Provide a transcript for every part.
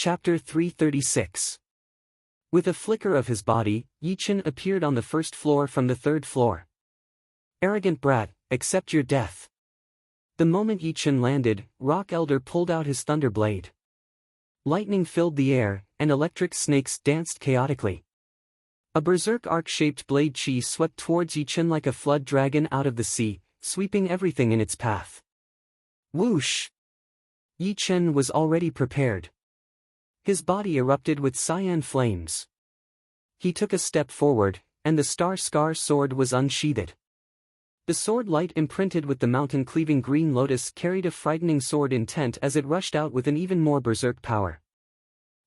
Chapter 336. With a flicker of his body, Yichen appeared on the first floor from the third floor. Arrogant brat, accept your death. The moment Yichen landed, Rock Elder pulled out his thunder blade. Lightning filled the air, and electric snakes danced chaotically. A berserk arc-shaped blade chi swept towards Yichen like a flood dragon out of the sea, sweeping everything in its path. Whoosh! Yichen was already prepared. His body erupted with cyan flames. He took a step forward, and the star-scar sword was unsheathed. The sword light imprinted with the mountain-cleaving green lotus carried a frightening sword intent as it rushed out with an even more berserk power.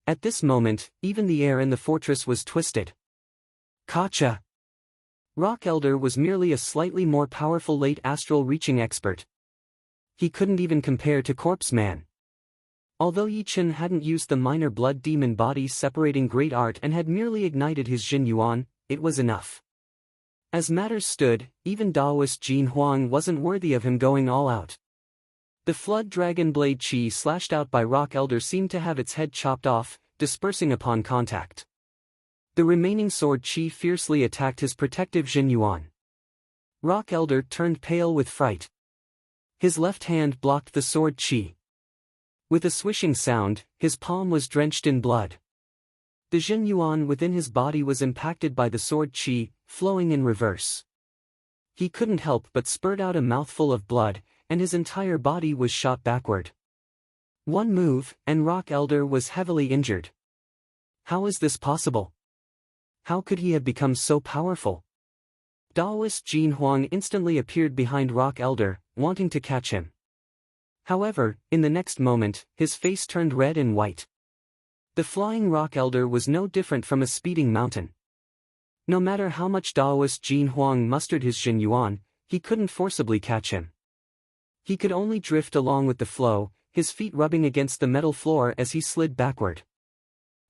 At this moment, even the air in the fortress was twisted. Kacha! Rock Elder was merely a slightly more powerful late astral reaching expert. He couldn't even compare to Corpse Man. Although Yichen hadn't used the minor blood demon body separating great art and had merely ignited his Jin Yuan, it was enough. As matters stood, even Daoist Jin Huang wasn't worthy of him going all out. The flood dragon blade chi slashed out by Rock Elder seemed to have its head chopped off, dispersing upon contact. The remaining sword chi fiercely attacked his protective Jin Yuan. Rock Elder turned pale with fright. His left hand blocked the sword chi. With a swishing sound, his palm was drenched in blood. The Jin Yuan within his body was impacted by the sword chi, flowing in reverse. He couldn't help but spurt out a mouthful of blood, and his entire body was shot backward. One move, and Rock Elder was heavily injured. How is this possible? How could he have become so powerful? Daoist Jin Huang instantly appeared behind Rock Elder, wanting to catch him. However, in the next moment, his face turned red and white. The flying Rock Elder was no different from a speeding mountain. No matter how much Daoist Jin Huang mustered his Jin Yuan, he couldn't forcibly catch him. He could only drift along with the flow, his feet rubbing against the metal floor as he slid backward.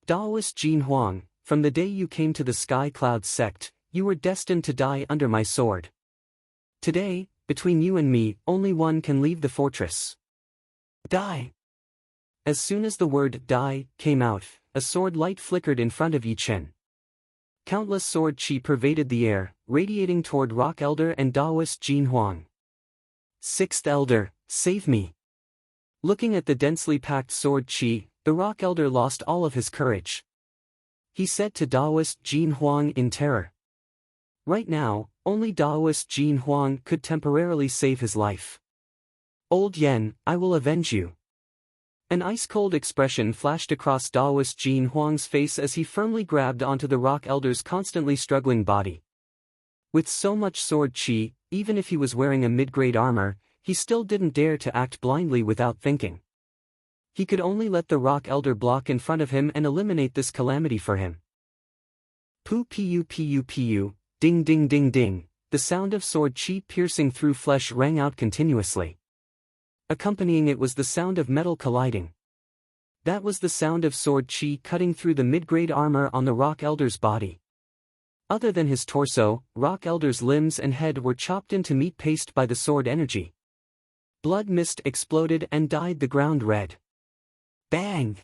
Daoist Jin Huang, from the day you came to the Sky Cloud sect, you were destined to die under my sword. Today, between you and me, only one can leave the fortress. Die! As soon as the word die came out, a sword light flickered in front of Yichen. Countless sword chi pervaded the air, radiating toward Rock Elder and Daoist Jin Huang. Sixth Elder, save me! Looking at the densely packed sword chi, the Rock Elder lost all of his courage. He said to Daoist Jin Huang in terror. Right now, only Daoist Jin Huang could temporarily save his life. Old Yen, I will avenge you. An ice-cold expression flashed across Daoist Jin Huang's face as he firmly grabbed onto the Rock Elder's constantly struggling body. With so much sword chi, even if he was wearing a mid-grade armor, he still didn't dare to act blindly without thinking. He could only let the Rock Elder block in front of him and eliminate this calamity for him. Pu pu pu pu, ding ding ding ding, the sound of sword chi piercing through flesh rang out continuously. Accompanying it was the sound of metal colliding. That was the sound of sword chi cutting through the mid-grade armor on the Rock Elder's body. Other than his torso, Rock Elder's limbs and head were chopped into meat paste by the sword energy. Blood mist exploded and dyed the ground red. Bang!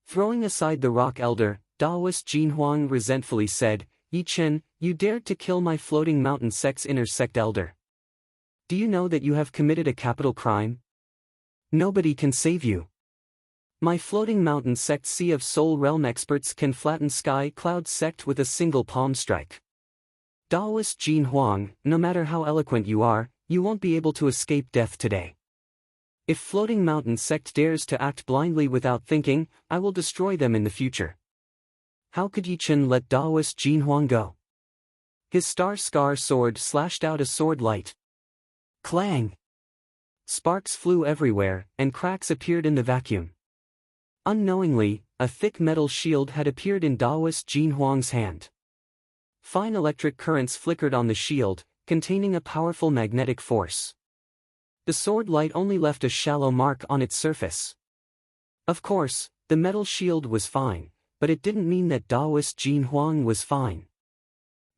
Throwing aside the Rock Elder, Daoist Jin Huang resentfully said, Yichen, you dared to kill my floating mountain sect's inner sect elder. Do you know that you have committed a capital crime? Nobody can save you. My floating mountain sect Sea of Soul Realm experts can flatten Sky Cloud sect with a single palm strike. Daoist Jin Huang, no matter how eloquent you are, you won't be able to escape death today. If floating mountain sect dares to act blindly without thinking, I will destroy them in the future. How could Yichen let Daoist Jin Huang go? His star-scar sword slashed out a sword light. Clang! Sparks flew everywhere, and cracks appeared in the vacuum. Unknowingly, a thick metal shield had appeared in Daoist Jin Huang's hand. Fine electric currents flickered on the shield, containing a powerful magnetic force. The sword light only left a shallow mark on its surface. Of course, the metal shield was fine, but it didn't mean that Daoist Jin Huang was fine.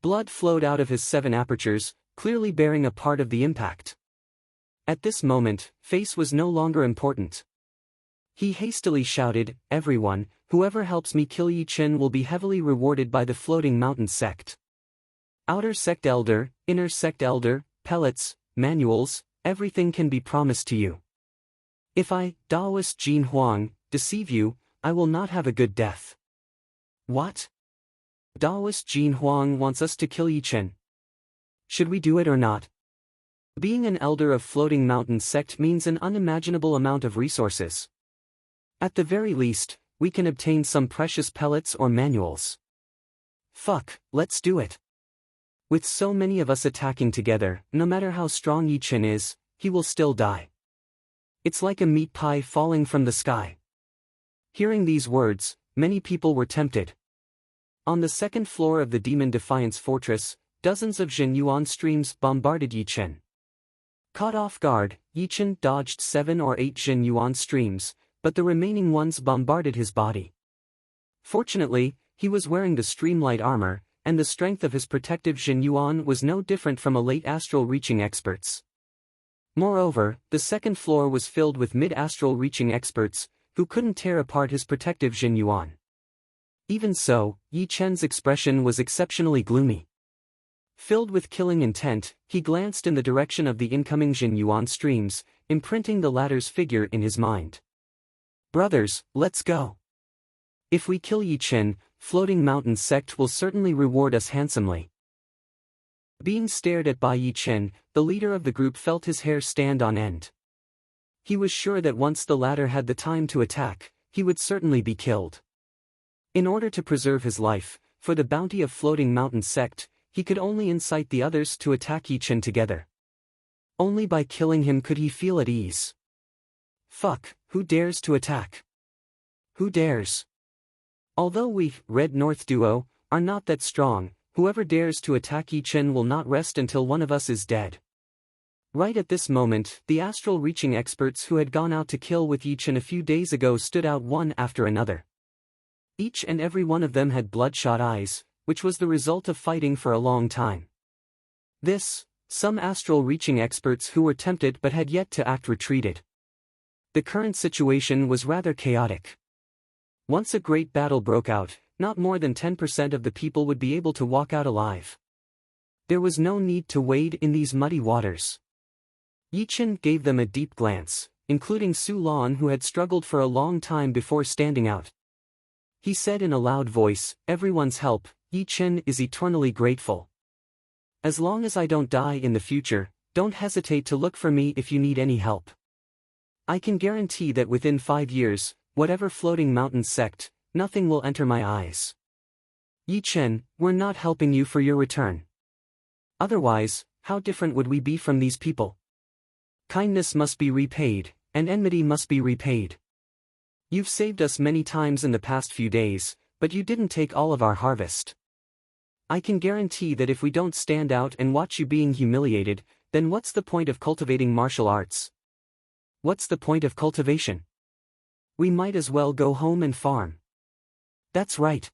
Blood flowed out of his 7 apertures, clearly bearing a part of the impact. At this moment, face was no longer important. He hastily shouted, "Everyone, whoever helps me kill Yi Chen will be heavily rewarded by the Floating Mountain sect. Outer sect elder, inner sect elder, pellets, manuals, everything can be promised to you. If I, Daoist Jin Huang, deceive you, I will not have a good death." What? Daoist Jin Huang wants us to kill Yi Chen. Should we do it or not? Being an elder of Floating Mountain sect means an unimaginable amount of resources. At the very least, we can obtain some precious pellets or manuals. Fuck, let's do it. With so many of us attacking together, no matter how strong Yi Chen is, he will still die. It's like a meat pie falling from the sky. Hearing these words, many people were tempted. On the second floor of the Demon Defiance Fortress, dozens of Jin Yuan streams bombarded Yi Chen. Caught off guard, Yi Chen dodged 7 or 8 Jin Yuan streams, but the remaining ones bombarded his body. Fortunately, he was wearing the streamlight armor, and the strength of his protective Jin Yuan was no different from a late astral reaching expert's. Moreover, the second floor was filled with mid-astral reaching experts, who couldn't tear apart his protective Jin Yuan. Even so, Yi Chen's expression was exceptionally gloomy. Filled with killing intent, he glanced in the direction of the incoming Jin Yuan streams, imprinting the latter's figure in his mind. "Brothers, let's go. If we kill Yi Chen, Floating Mountain sect will certainly reward us handsomely." Being stared at by Yi Chen, the leader of the group felt his hair stand on end. He was sure that once the latter had the time to attack, he would certainly be killed. In order to preserve his life, for the bounty of Floating Mountain sect, he could only incite the others to attack Yi Chen together. Only by killing him could he feel at ease. Fuck, who dares to attack? Who dares? Although we, Red North Duo, are not that strong, whoever dares to attack Yi Chen will not rest until one of us is dead. Right at this moment, the astral reaching experts who had gone out to kill with Yi Chen a few days ago stood out one after another. Each and every one of them had bloodshot eyes, which was the result of fighting for a long time. Some astral reaching experts who were tempted but had yet to act retreated. The current situation was rather chaotic. Once a great battle broke out, not more than 10% of the people would be able to walk out alive. There was no need to wade in these muddy waters. Yi Chen gave them a deep glance, including Su Lan, who had struggled for a long time before standing out. He said in a loud voice, "Everyone's help, Yi Chen is eternally grateful. As long as I don't die in the future, don't hesitate to look for me if you need any help. I can guarantee that within 5 years, whatever Floating Mountain sect, nothing will enter my eyes. Yi Chen, we're not helping you for your return. Otherwise, how different would we be from these people? Kindness must be repaid, and enmity must be repaid. You've saved us many times in the past few days, but you didn't take all of our harvest. I can guarantee that if we don't stand out and watch you being humiliated, then what's the point of cultivating martial arts? What's the point of cultivation? We might as well go home and farm." "That's right.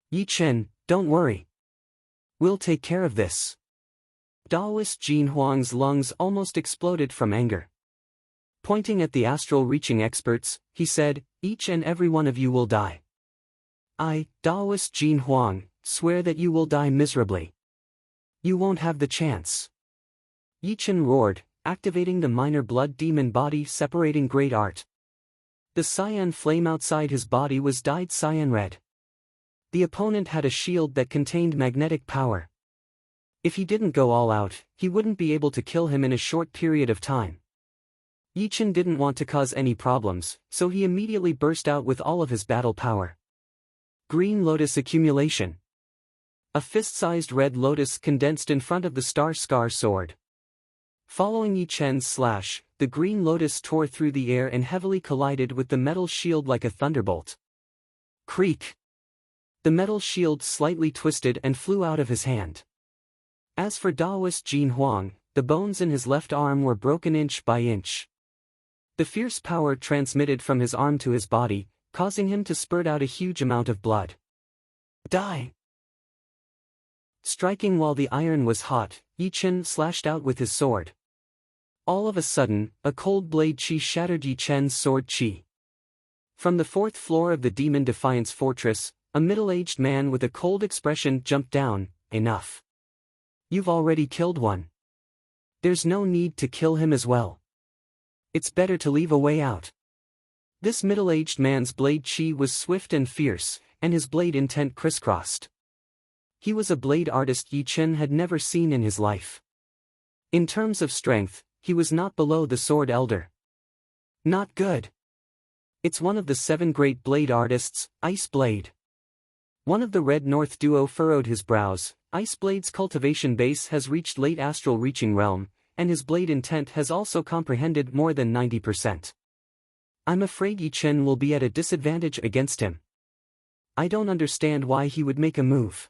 Yi Chen, don't worry. We'll take care of this." Daoist Jin Huang's lungs almost exploded from anger. Pointing at the astral reaching experts, he said, "Each and every one of you will die. I, Daoist Jin Huang, swear that you will die miserably. You won't have the chance." Yi Chen roared, activating the minor blood demon body separating great art. The cyan flame outside his body was dyed cyan red. The opponent had a shield that contained magnetic power. If he didn't go all out, he wouldn't be able to kill him in a short period of time. Yi Chen didn't want to cause any problems, so he immediately burst out with all of his battle power. Green Lotus Accumulation. A fist-sized red lotus condensed in front of the Star Scar sword. Following Yi Chen's slash, the green lotus tore through the air and heavily collided with the metal shield like a thunderbolt. Creak! The metal shield slightly twisted and flew out of his hand. As for Daoist Jin Huang, the bones in his left arm were broken inch by inch. The fierce power transmitted from his arm to his body, causing him to spurt out a huge amount of blood. Die! Striking while the iron was hot, Yi Chen slashed out with his sword. All of a sudden, a cold blade chi shattered Yi Chen's sword chi. From the fourth floor of the Demon Defiance Fortress, a middle-aged man with a cold expression jumped down. Enough. You've already killed one. There's no need to kill him as well. It's better to leave a way out. This middle-aged man's blade chi was swift and fierce, and his blade intent crisscrossed. He was a blade artist Yi Chen had never seen in his life. In terms of strength, he was not below the Sword Elder. Not good. It's one of the 7 great blade artists, Ice Blade. One of the Red North duo furrowed his brows. Ice Blade's cultivation base has reached late astral reaching realm, and his blade intent has also comprehended more than 90%. I'm afraid Yi Chen will be at a disadvantage against him. I don't understand why he would make a move.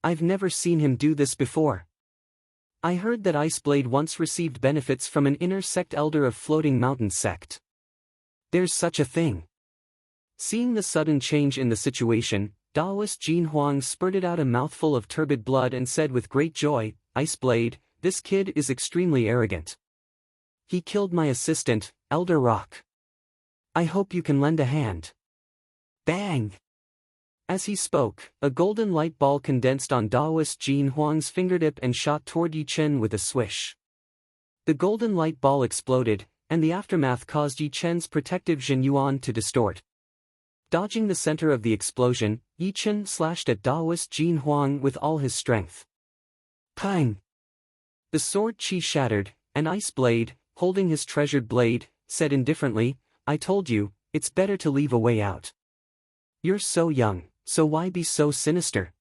I've never seen him do this before. I heard that Ice Blade once received benefits from an inner sect elder of Floating Mountain sect. There's such a thing. Seeing the sudden change in the situation, Daoist Jin Huang spurted out a mouthful of turbid blood and said with great joy, Ice Blade, this kid is extremely arrogant. He killed my assistant, Elder Rock. I hope you can lend a hand. Bang! As he spoke, a golden light ball condensed on Daoist Jin Huang's fingertip and shot toward Yi Chen with a swish. The golden light ball exploded, and the aftermath caused Yi Chen's protective Jin Yuan to distort. Dodging the center of the explosion, Yi Chen slashed at Daoist Jin Huang with all his strength. Pang! The sword chi shattered, and Ice Blade, holding his treasured blade, said indifferently, I told you, it's better to leave a way out. You're so young, so why be so sinister?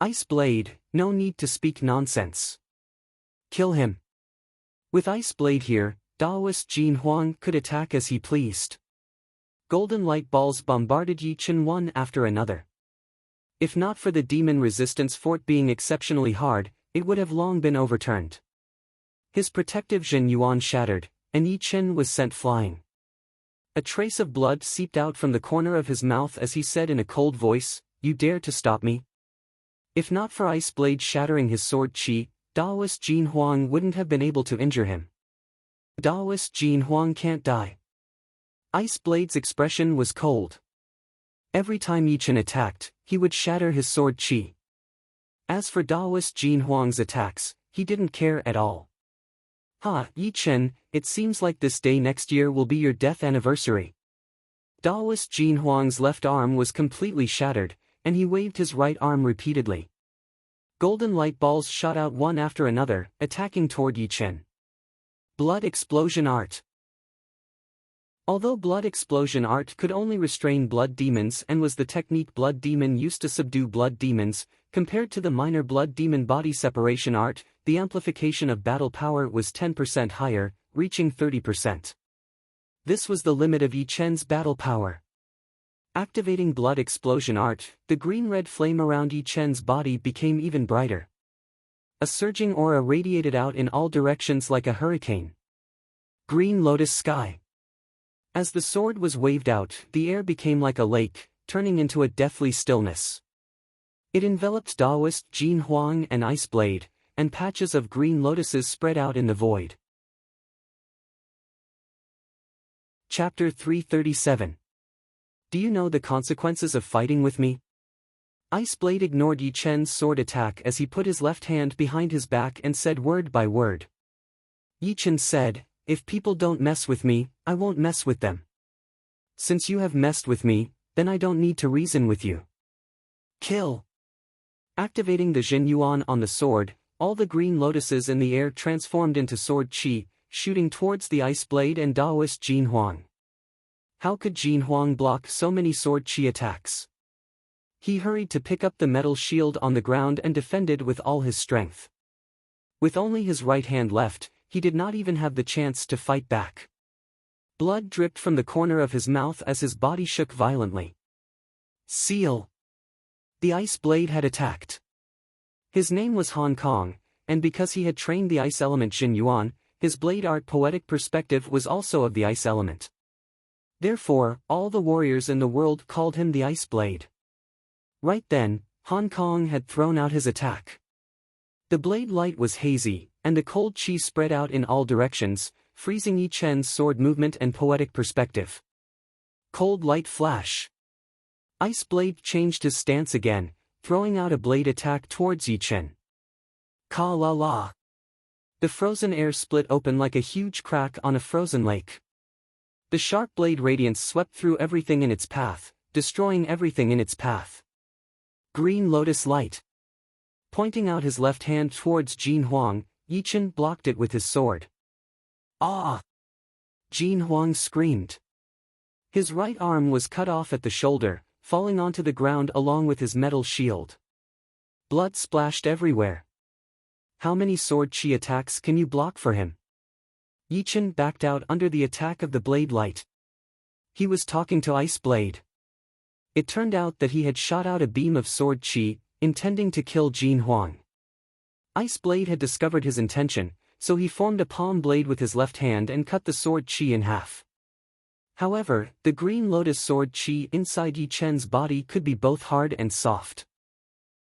Ice Blade, no need to speak nonsense. Kill him. With Ice Blade here, Daoist Jin Huang could attack as he pleased. Golden light balls bombarded Yi Chen one after another. If not for the demon resistance fort being exceptionally hard, it would have long been overturned. His protective Jin Yuan shattered, and Yi Chen was sent flying. A trace of blood seeped out from the corner of his mouth as he said in a cold voice, You dare to stop me? If not for Ice Blade shattering his sword chi, Daoist Jin Huang wouldn't have been able to injure him. Daoist Jin Huang can't die. Ice Blade's expression was cold. Every time Yi Chen attacked, he would shatter his sword chi. As for Daoist Jin Huang's attacks, he didn't care at all. Yi Chen, it seems like this day next year will be your death anniversary. Daoist Jin Huang's left arm was completely shattered, and he waved his right arm repeatedly. Golden light balls shot out one after another, attacking toward Yi Chen. Blood Explosion Art. Although Blood Explosion Art could only restrain blood demons and was the technique Blood Demon used to subdue blood demons, compared to the minor Blood Demon Body Separation Art, the amplification of battle power was 10% higher, reaching 30%. This was the limit of Yi Chen's battle power. Activating Blood Explosion Art, the green-red flame around Yi Chen's body became even brighter. A surging aura radiated out in all directions like a hurricane. Green Lotus Sky. As the sword was waved out, the air became like a lake, turning into a deathly stillness. It enveloped Daoist Jin Huang and Ice Blade, and patches of green lotuses spread out in the void. Chapter 337. Do you know the consequences of fighting with me? Ice Blade ignored Yi Chen's sword attack as he put his left hand behind his back and said word by word. Yi Chen said, If people don't mess with me, I won't mess with them. Since you have messed with me, then I don't need to reason with you. Kill. Activating the Jin Yuan on the sword, all the green lotuses in the air transformed into sword chi, shooting towards the Ice Blade and Daoist Jin Huang. How could Jin Huang block so many sword chi attacks? He hurried to pick up the metal shield on the ground and defended with all his strength. With only his right hand left, he did not even have the chance to fight back. Blood dripped from the corner of his mouth as his body shook violently. Seal. The Ice Blade had attacked. His name was Hong Kong, and because he had trained the ice element Jin Yuan, his blade art poetic perspective was also of the ice element. Therefore, all the warriors in the world called him the Ice Blade. Right then, Hong Kong had thrown out his attack. The blade light was hazy, and the cold chi spread out in all directions, freezing Yi Chen's sword movement and poetic perspective. Cold light flash. Ice Blade changed his stance again, throwing out a blade attack towards Yichen. Ka la la. The frozen air split open like a huge crack on a frozen lake. The sharp blade radiance swept through everything in its path, destroying everything in its path. Green Lotus Light. Pointing out his left hand towards Jin Huang, Yichen blocked it with his sword. Ah! Jin Huang screamed. His right arm was cut off at the shoulder, falling onto the ground along with his metal shield. Blood splashed everywhere. How many sword chi attacks can you block for him? Yichen backed out under the attack of the blade light. He was talking to Ice Blade. It turned out that he had shot out a beam of sword chi, intending to kill Jin Huang. Ice Blade had discovered his intention, so he formed a palm blade with his left hand and cut the sword chi in half. However, the Green Lotus sword chi inside Yichen's body could be both hard and soft.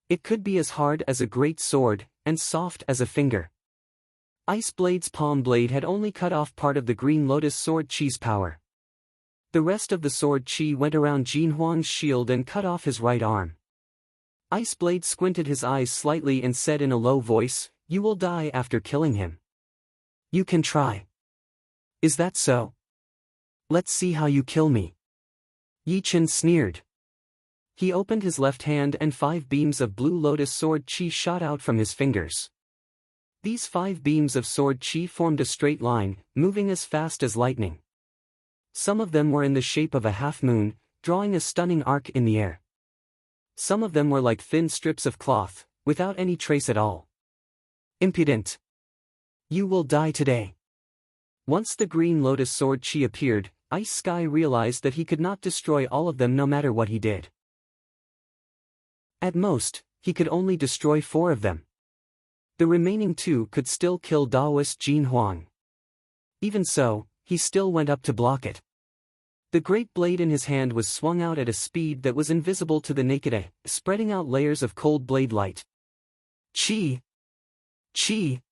It could be as hard as a great sword, and soft as a finger. Ice Blade's palm blade had only cut off part of the Green Lotus sword chi's power. The rest of the sword chi went around Jin Huang's shield and cut off his right arm. Ice Blade squinted his eyes slightly and said in a low voice, "You will die after killing him. You can try." "Is that so? Let's see how you kill me." Yichen sneered. He opened his left hand and 5 beams of Blue Lotus sword chi shot out from his fingers. These 5 beams of sword chi formed a straight line, moving as fast as lightning. Some of them were in the shape of a half-moon, drawing a stunning arc in the air. Some of them were like thin strips of cloth, without any trace at all. Impudent! You will die today. Once the Green Lotus sword chi appeared, Ice Sky realized that he could not destroy all of them no matter what he did. At most, he could only destroy 4 of them. The remaining 2 could still kill Daoist Jin Huang. Even so, he still went up to block it. The great blade in his hand was swung out at a speed that was invisible to the naked eye, spreading out layers of cold blade light. Chi! Chi!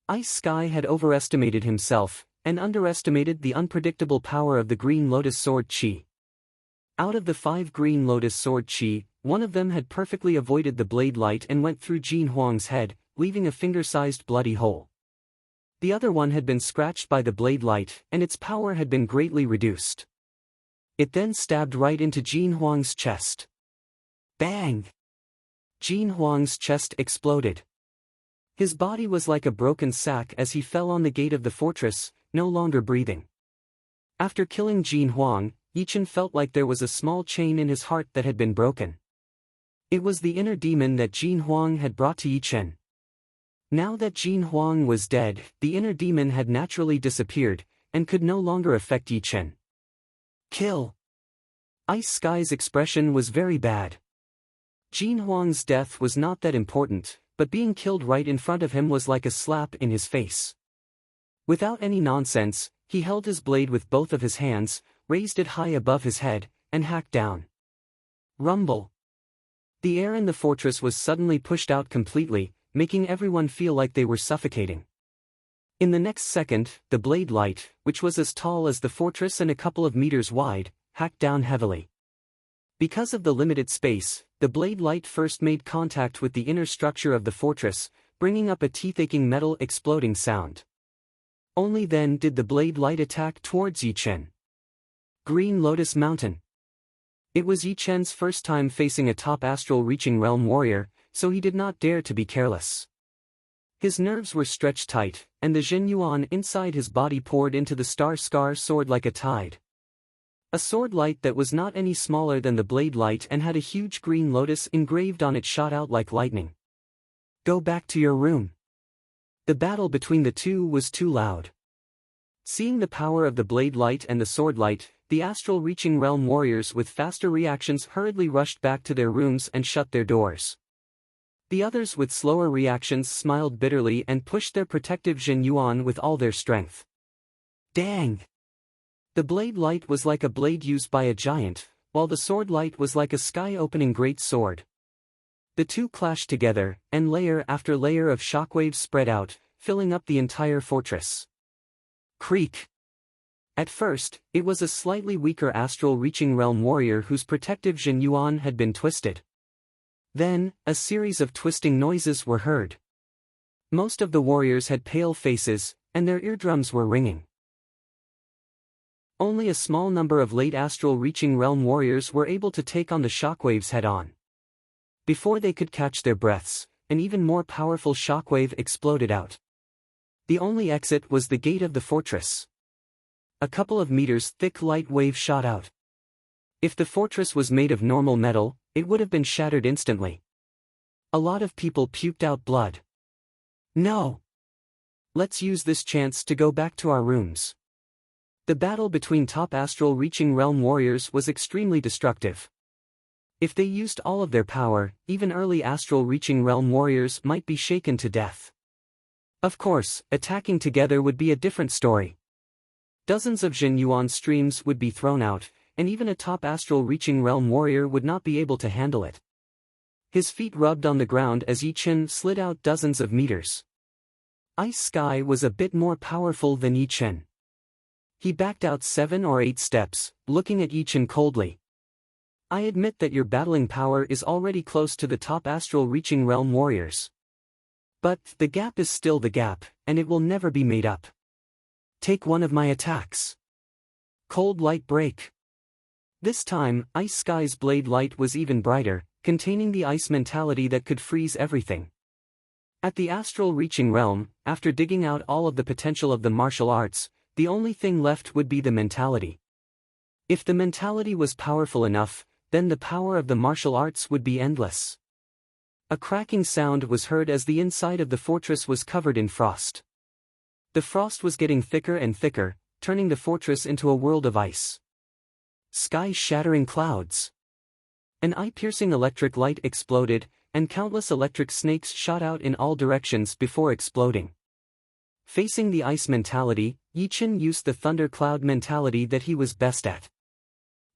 Ice Sky had overestimated himself, and underestimated the unpredictable power of the Green Lotus sword chi. Out of the 5 Green Lotus sword chi, one of them had perfectly avoided the blade light and went through Jin Huang's head, leaving a finger-sized bloody hole. The other one had been scratched by the blade light, and its power had been greatly reduced. It then stabbed right into Jin Huang's chest. Bang! Jin Huang's chest exploded. His body was like a broken sack as he fell on the gate of the fortress, no longer breathing. After killing Jin Huang, Yichen felt like there was a small chain in his heart that had been broken. It was the inner demon that Jin Huang had brought to Yichen. Now that Jin Huang was dead, the inner demon had naturally disappeared, and could no longer affect Yichen. Kill! Ice Sky's expression was very bad. Jin Huang's death was not that important, but being killed right in front of him was like a slap in his face. Without any nonsense, he held his blade with both of his hands, raised it high above his head, and hacked down. Rumble! The air in the fortress was suddenly pushed out completely, making everyone feel like they were suffocating. In the next second, the blade light, which was as tall as the fortress and a couple of meters wide, hacked down heavily. Because of the limited space, the blade light first made contact with the inner structure of the fortress, bringing up a teeth-aching metal exploding sound. Only then did the blade light attack towards Yichen. Green Lotus Mountain. It was Yichen's first time facing a top astral reaching realm warrior, so he did not dare to be careless. His nerves were stretched tight, and the Zhen Yuan inside his body poured into the Star Scar sword like a tide. A sword light that was not any smaller than the blade light and had a huge green lotus engraved on it shot out like lightning. Go back to your room. The battle between the two was too loud. Seeing the power of the blade light and the sword light, the astral reaching realm warriors with faster reactions hurriedly rushed back to their rooms and shut their doors. The others with slower reactions smiled bitterly and pushed their protective Zhen Yuan with all their strength. Dang! The blade light was like a blade used by a giant, while the sword light was like a sky-opening great sword. The two clashed together, and layer after layer of shockwaves spread out, filling up the entire fortress. Creak! At first, it was a slightly weaker astral-reaching realm warrior whose protective Jin Yuan had been twisted. Then, a series of twisting noises were heard. Most of the warriors had pale faces, and their eardrums were ringing. Only a small number of late astral-reaching realm warriors were able to take on the shockwaves head-on. Before they could catch their breaths, an even more powerful shockwave exploded out. The only exit was the gate of the fortress. A couple of meters thick light wave shot out. If the fortress was made of normal metal, it would have been shattered instantly. A lot of people puked out blood. No! Let's use this chance to go back to our rooms. The battle between top astral-reaching realm warriors was extremely destructive. If they used all of their power, even early astral-reaching realm warriors might be shaken to death. Of course, attacking together would be a different story. Dozens of Jin Yuan streams would be thrown out, and even a top astral-reaching realm warrior would not be able to handle it. His feet rubbed on the ground as Yi Chen slid out dozens of meters. Ice Sky was a bit more powerful than Yi Chen. He backed out 7 or 8 steps, looking at Yi Chen coldly. I admit that your battling power is already close to the top astral-reaching realm warriors. But the gap is still the gap, and it will never be made up. Take one of my attacks. Cold Light Break. This time, Ice Sky's blade light was even brighter, containing the ice mentality that could freeze everything. At the astral-reaching realm, after digging out all of the potential of the martial arts, the only thing left would be the mentality. If the mentality was powerful enough, then the power of the martial arts would be endless. A cracking sound was heard as the inside of the fortress was covered in frost. The frost was getting thicker and thicker, turning the fortress into a world of ice. Sky-shattering clouds. An eye-piercing electric light exploded, and countless electric snakes shot out in all directions before exploding. Facing the ice mentality, Yi Chen used the thunder cloud mentality that he was best at.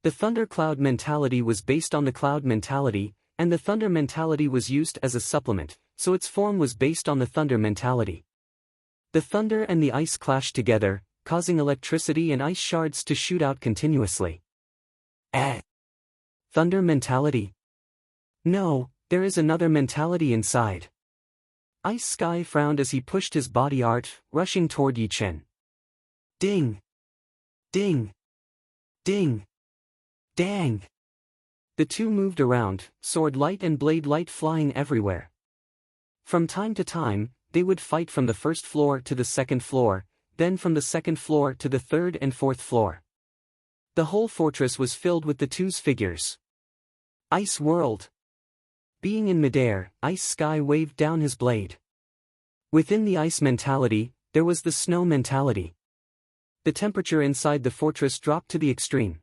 The thunder cloud mentality was based on the cloud mentality, and the thunder mentality was used as a supplement, so its form was based on the thunder mentality. The thunder and the ice clashed together, causing electricity and ice shards to shoot out continuously. Thunder mentality? No, there is another mentality inside. Ice Sky frowned as he pushed his body art, rushing toward Yi Chen. Ding! Ding! Ding! Dang! The two moved around, sword light and blade light flying everywhere. From time to time, they would fight from the first floor to the second floor, then from the second floor to the third and fourth floor. The whole fortress was filled with the two's figures. Ice World! Being in midair, Ice Sky waved down his blade. Within the ice mentality, there was the snow mentality. The temperature inside the fortress dropped to the extreme.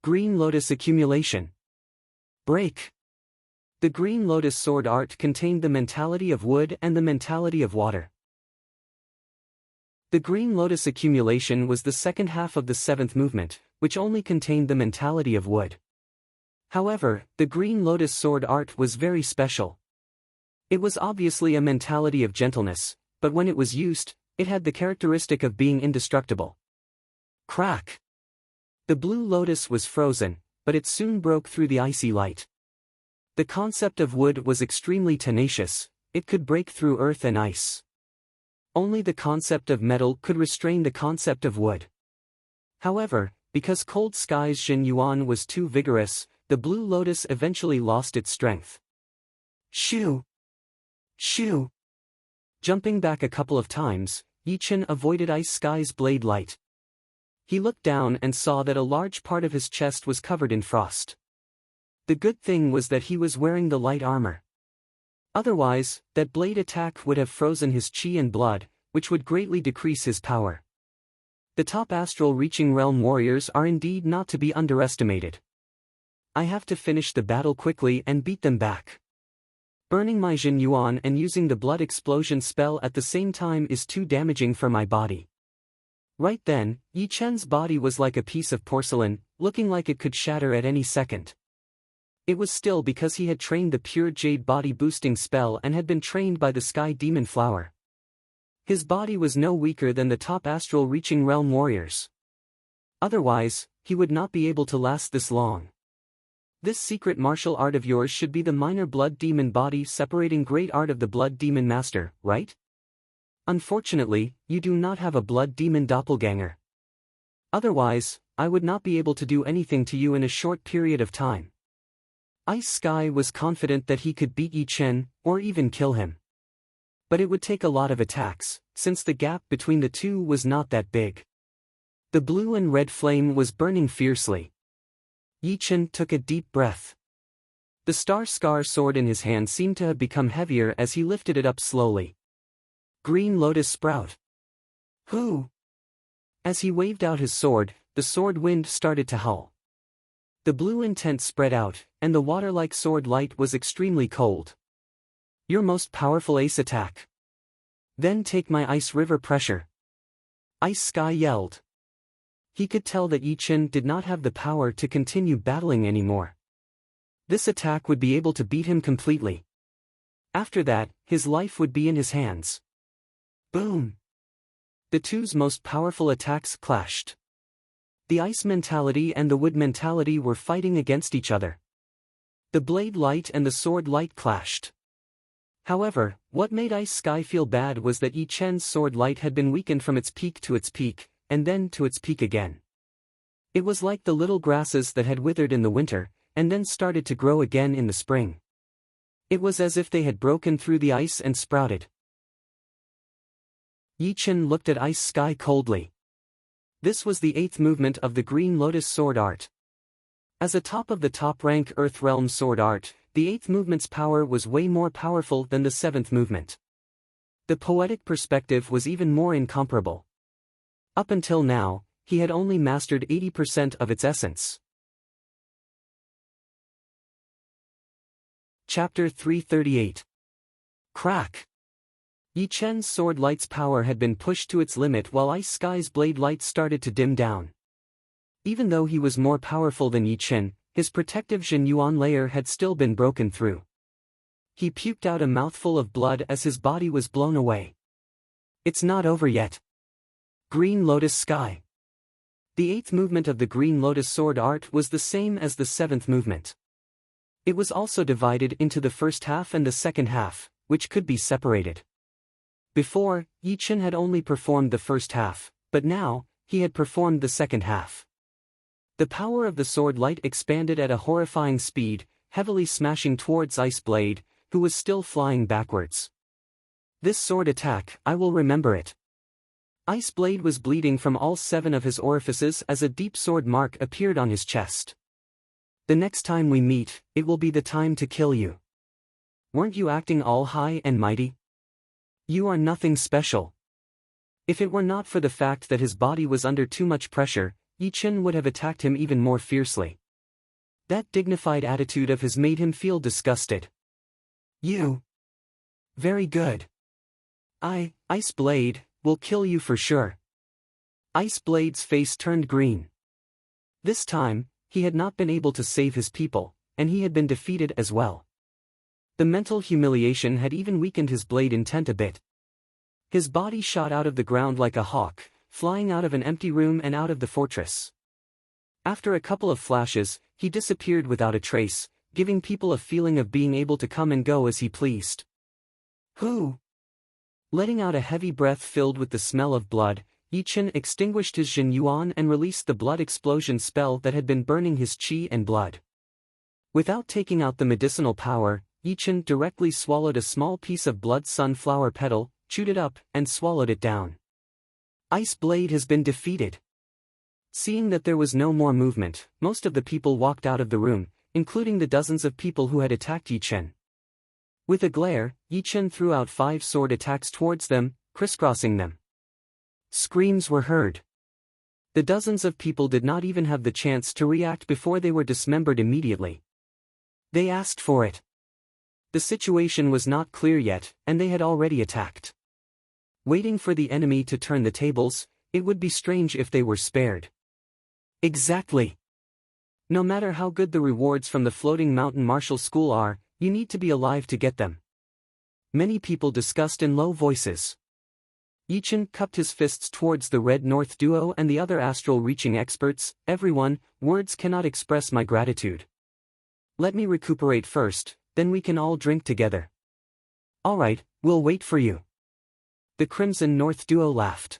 Green Lotus accumulation. Break. The Green Lotus sword art contained the mentality of wood and the mentality of water. The Green Lotus accumulation was the second half of the seventh movement, which only contained the mentality of wood. However, the Green Lotus sword art was very special. It was obviously a mentality of gentleness, but when it was used, it had the characteristic of being indestructible. Crack! The Blue Lotus was frozen, but it soon broke through the icy light. The concept of wood was extremely tenacious, it could break through earth and ice. Only the concept of metal could restrain the concept of wood. However, because Cold Sky's Jin Yuan was too vigorous, the Blue Lotus eventually lost its strength. Shoo! Shoo! Jumping back a couple of times, Yi Chen avoided Ice Sky's blade light. He looked down and saw that a large part of his chest was covered in frost. The good thing was that he was wearing the light armor. Otherwise, that blade attack would have frozen his chi and blood, which would greatly decrease his power. The top astral-reaching realm warriors are indeed not to be underestimated. I have to finish the battle quickly and beat them back. Burning my Jin Yuan and using the blood explosion spell at the same time is too damaging for my body. Right then, Yi Chen's body was like a piece of porcelain, looking like it could shatter at any second. It was still because he had trained the pure jade body boosting spell and had been trained by the Sky Demon Flower. His body was no weaker than the top astral reaching realm warriors. Otherwise, he would not be able to last this long. This secret martial art of yours should be the minor blood demon body separating great art of the blood demon master, right? Unfortunately, you do not have a blood demon doppelganger. Otherwise, I would not be able to do anything to you in a short period of time. Ice Sky was confident that he could beat Yi Chen, or even kill him. But it would take a lot of attacks, since the gap between the two was not that big. The blue and red flame was burning fiercely. Yi Chen took a deep breath. The Star Scar sword in his hand seemed to have become heavier as he lifted it up slowly. Green Lotus Sprout. Who? As he waved out his sword, the sword wind started to howl. The blue intent spread out, and the water-like sword light was extremely cold. Your most powerful ace attack. Then take my ice river pressure. Ice Sky yelled. He could tell that Yi Chen did not have the power to continue battling anymore. This attack would be able to beat him completely. After that, his life would be in his hands. Boom! The two's most powerful attacks clashed. The ice mentality and the wood mentality were fighting against each other. The blade light and the sword light clashed. However, what made Ice Sky feel bad was that Yi Chen's sword light had been weakened from its peak to its peak, and then to its peak again. It was like the little grasses that had withered in the winter, and then started to grow again in the spring. It was as if they had broken through the ice and sprouted. Yi Chen looked at Ice Sky coldly. This was the 8th movement of the Green Lotus Sword Art. As a top of the top-rank Earth Realm Sword Art, the 8th movement's power was way more powerful than the 7th movement. The poetic perspective was even more incomparable. Up until now, he had only mastered 80% of its essence. Chapter 338. Crack! Yi Chen's sword light's power had been pushed to its limit while Ice Sky's blade light started to dim down. Even though he was more powerful than Yi Chen, his protective Jin Yuan layer had still been broken through. He puked out a mouthful of blood as his body was blown away. It's not over yet. Green Lotus Sky. The 8th movement of the Green Lotus Sword Art was the same as the 7th movement. It was also divided into the first half and the second half, which could be separated. Before, Yi Chen had only performed the first half, but now, he had performed the second half. The power of the sword light expanded at a horrifying speed, heavily smashing towards Ice Blade, who was still flying backwards. This sword attack, I will remember it. Ice Blade was bleeding from all 7 of his orifices as a deep sword mark appeared on his chest. The next time we meet, it will be the time to kill you. Weren't you acting all high and mighty? You are nothing special. If it were not for the fact that his body was under too much pressure, Yi Chen would have attacked him even more fiercely. That dignified attitude of his made him feel disgusted. You. Very good. Ice Blade, will kill you for sure. Ice Blade's face turned green. This time, he had not been able to save his people, and he had been defeated as well. The mental humiliation had even weakened his blade intent a bit. His body shot out of the ground like a hawk, flying out of an empty room and out of the fortress. After a couple of flashes, he disappeared without a trace, giving people a feeling of being able to come and go as he pleased. Who? Letting out a heavy breath filled with the smell of blood, Yi Chen extinguished his Jin Yuan and released the blood explosion spell that had been burning his qi and blood. Without taking out the medicinal power, Yi Chen directly swallowed a small piece of blood sunflower petal, chewed it up, and swallowed it down. Ice Blade has been defeated. Seeing that there was no more movement, most of the people walked out of the room, including the dozens of people who had attacked Yi Chen. With a glare, Yi Chen threw out 5 sword attacks towards them, crisscrossing them. Screams were heard. The dozens of people did not even have the chance to react before they were dismembered immediately. They asked for it. The situation was not clear yet, and they had already attacked. Waiting for the enemy to turn the tables, it would be strange if they were spared. Exactly. No matter how good the rewards from the Floating Mountain Martial School are, you need to be alive to get them. Many people discussed in low voices. Yi Chen cupped his fists towards the Red North duo and the other astral reaching experts. Everyone, words cannot express my gratitude. Let me recuperate first, then we can all drink together. Alright, we'll wait for you. The Crimson North duo laughed.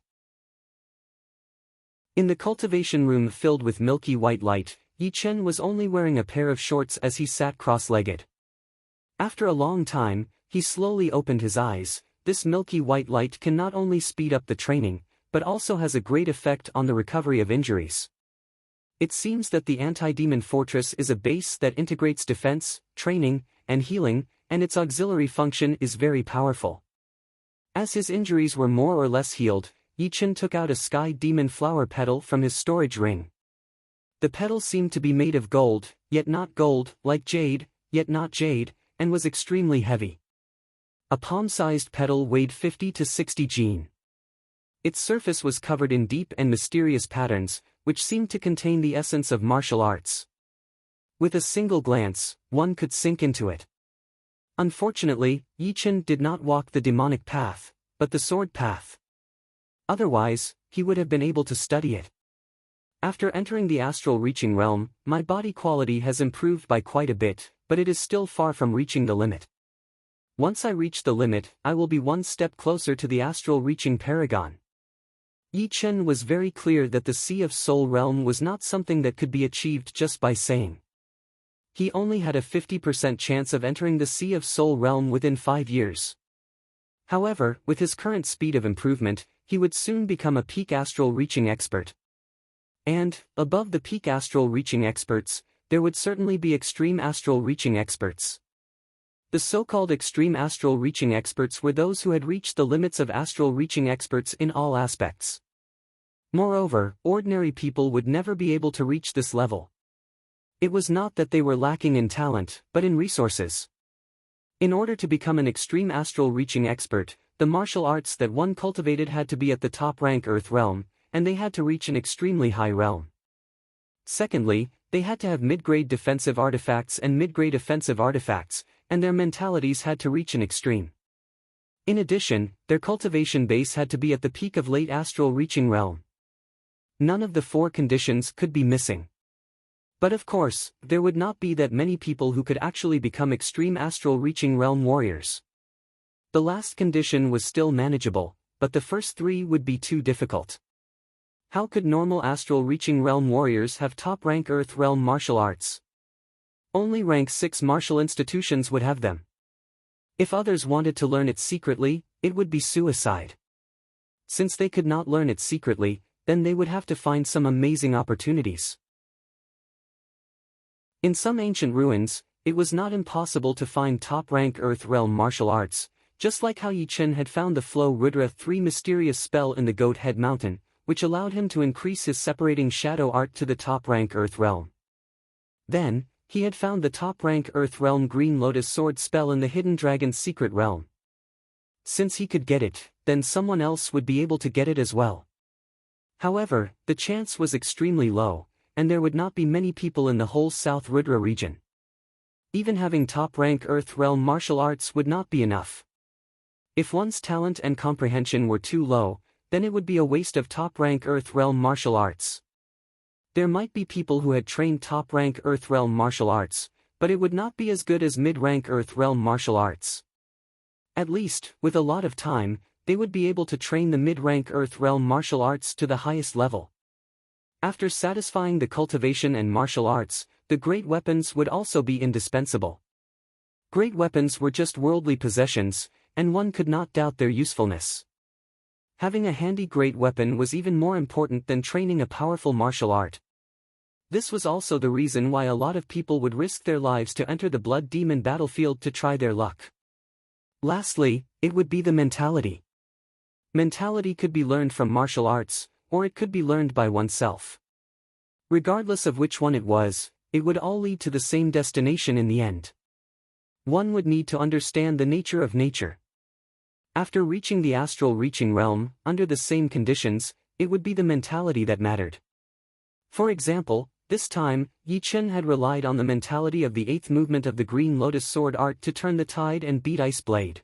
In the cultivation room filled with milky white light, Yi Chen was only wearing a pair of shorts as he sat cross-legged. After a long time, he slowly opened his eyes. This milky white light can not only speed up the training, but also has a great effect on the recovery of injuries. It seems that the anti-demon fortress is a base that integrates defense, training, and healing, and its auxiliary function is very powerful. As his injuries were more or less healed, Yi Chen took out a sky demon flower petal from his storage ring. The petal seemed to be made of gold, yet not gold, like jade, yet not jade, and was extremely heavy. A palm-sized petal weighed 50 to 60 jin. Its surface was covered in deep and mysterious patterns, which seemed to contain the essence of martial arts. With a single glance, one could sink into it. Unfortunately, Yi Chen did not walk the demonic path, but the sword path. Otherwise, he would have been able to study it. After entering the astral reaching realm, my body quality has improved by quite a bit, but it is still far from reaching the limit. Once I reach the limit, I will be one step closer to the astral reaching paragon. Yi Chen was very clear that the Sea of Soul realm was not something that could be achieved just by saying. He only had a 50% chance of entering the Sea of Soul realm within 5 years. However, with his current speed of improvement, he would soon become a peak astral reaching expert. And, above the peak astral reaching experts, there would certainly be extreme astral reaching experts. The so-called extreme astral reaching experts were those who had reached the limits of astral reaching experts in all aspects. Moreover, ordinary people would never be able to reach this level. It was not that they were lacking in talent, but in resources. In order to become an extreme astral reaching expert, the martial arts that one cultivated had to be at the top rank Earth realm, and they had to reach an extremely high realm. Secondly, they had to have mid-grade defensive artifacts and mid-grade offensive artifacts, and their mentalities had to reach an extreme. In addition, their cultivation base had to be at the peak of late astral reaching realm. None of the 4 conditions could be missing. But of course, there would not be that many people who could actually become extreme astral reaching realm warriors. The last condition was still manageable, but the first 3 would be too difficult. How could normal astral reaching realm warriors have top rank Earth realm martial arts? Only rank 6 martial institutions would have them. If others wanted to learn it secretly, it would be suicide. Since they could not learn it secretly, then they would have to find some amazing opportunities. In some ancient ruins, it was not impossible to find top-rank Earth realm martial arts, just like how Yi Chen had found the Flow Rudra 3 mysterious spell in the Goat Head Mountain, which allowed him to increase his separating shadow art to the top-rank Earth realm. Then, he had found the top-rank Earth realm Green Lotus Sword spell in the Hidden Dragon's secret realm. Since he could get it, then someone else would be able to get it as well. However, the chance was extremely low, and there would not be many people in the whole South Rudra region. Even having top-rank Earth realm martial arts would not be enough. If one's talent and comprehension were too low, then it would be a waste of top-rank Earth realm martial arts. There might be people who had trained top-rank Earth realm martial arts, but it would not be as good as mid-rank Earth realm martial arts. At least, with a lot of time, they would be able to train the mid-rank Earth realm martial arts to the highest level. After satisfying the cultivation and martial arts, the great weapons would also be indispensable. Great weapons were just worldly possessions, and one could not doubt their usefulness. Having a handy great weapon was even more important than training a powerful martial art. This was also the reason why a lot of people would risk their lives to enter the blood demon battlefield to try their luck. Lastly, it would be the mentality. Mentality could be learned from martial arts, or it could be learned by oneself. Regardless of which one it was, it would all lead to the same destination in the end. One would need to understand the nature of nature. After reaching the astral reaching realm, under the same conditions, it would be the mentality that mattered. For example, this time, Yi Chen had relied on the mentality of the 8th movement of the Green Lotus Sword art to turn the tide and beat Ice Blade.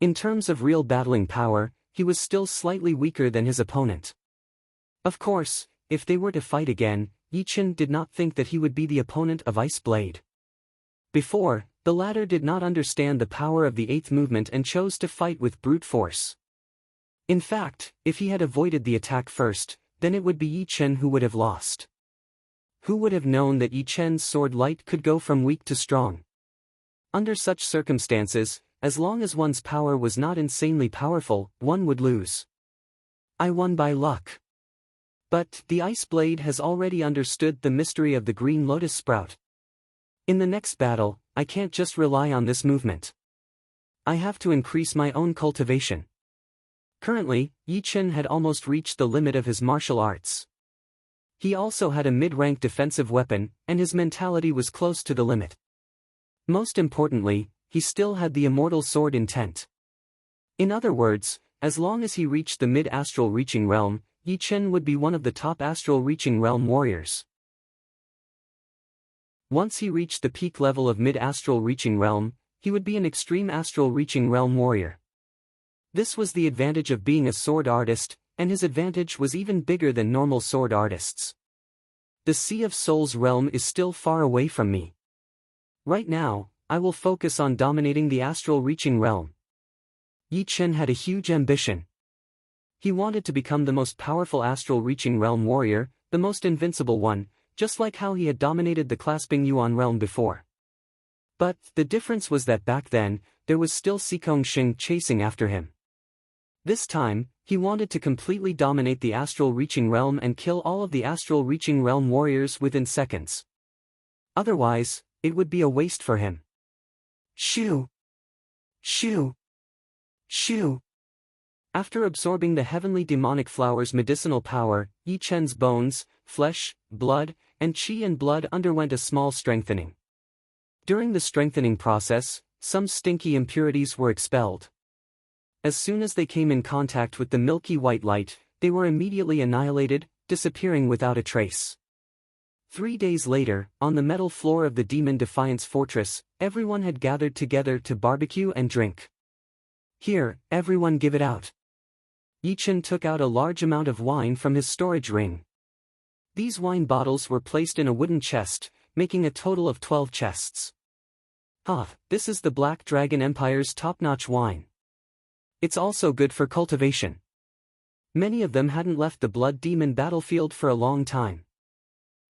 In terms of real battling power, he was still slightly weaker than his opponent. Of course, if they were to fight again, Yichen did not think that he would be the opponent of Ice Blade. Before, the latter did not understand the power of the eighth movement and chose to fight with brute force. In fact, if he had avoided the attack first, then it would be Yichen who would have lost. Who would have known that Yichen's sword light could go from weak to strong? Under such circumstances, as long as one's power was not insanely powerful, one would lose. I won by luck. But the Ice Blade has already understood the mystery of the green lotus sprout. In the next battle, I can't just rely on this movement. I have to increase my own cultivation. Currently, Yichen had almost reached the limit of his martial arts. He also had a mid-rank defensive weapon, and his mentality was close to the limit. Most importantly, he still had the immortal sword intent. In other words, as long as he reached the mid-astral reaching realm, Yichen would be one of the top astral reaching realm warriors. Once he reached the peak level of mid-astral reaching realm, he would be an extreme astral reaching realm warrior. This was the advantage of being a sword artist, and his advantage was even bigger than normal sword artists. The Sea of Souls realm is still far away from me. Right now, I will focus on dominating the astral reaching realm. Yichen had a huge ambition. He wanted to become the most powerful astral reaching realm warrior, the most invincible one, just like how he had dominated the clasping Yuan realm before. But the difference was that back then, there was still Sikong Xing chasing after him. This time, he wanted to completely dominate the astral reaching realm and kill all of the astral reaching realm warriors within seconds. Otherwise, it would be a waste for him. Shoo! Shoo! Shoo! After absorbing the heavenly demonic flower's medicinal power, Yichen's bones, flesh, blood, and qi and blood underwent a small strengthening. During the strengthening process, some stinky impurities were expelled. As soon as they came in contact with the milky white light, they were immediately annihilated, disappearing without a trace. 3 days later, on the metal floor of the Demon Defiance Fortress, everyone had gathered together to barbecue and drink. Here, everyone give it out. Yichen took out a large amount of wine from his storage ring. These wine bottles were placed in a wooden chest, making a total of 12 chests. This is the Black Dragon Empire's top-notch wine. It's also good for cultivation. Many of them hadn't left the Blood Demon battlefield for a long time.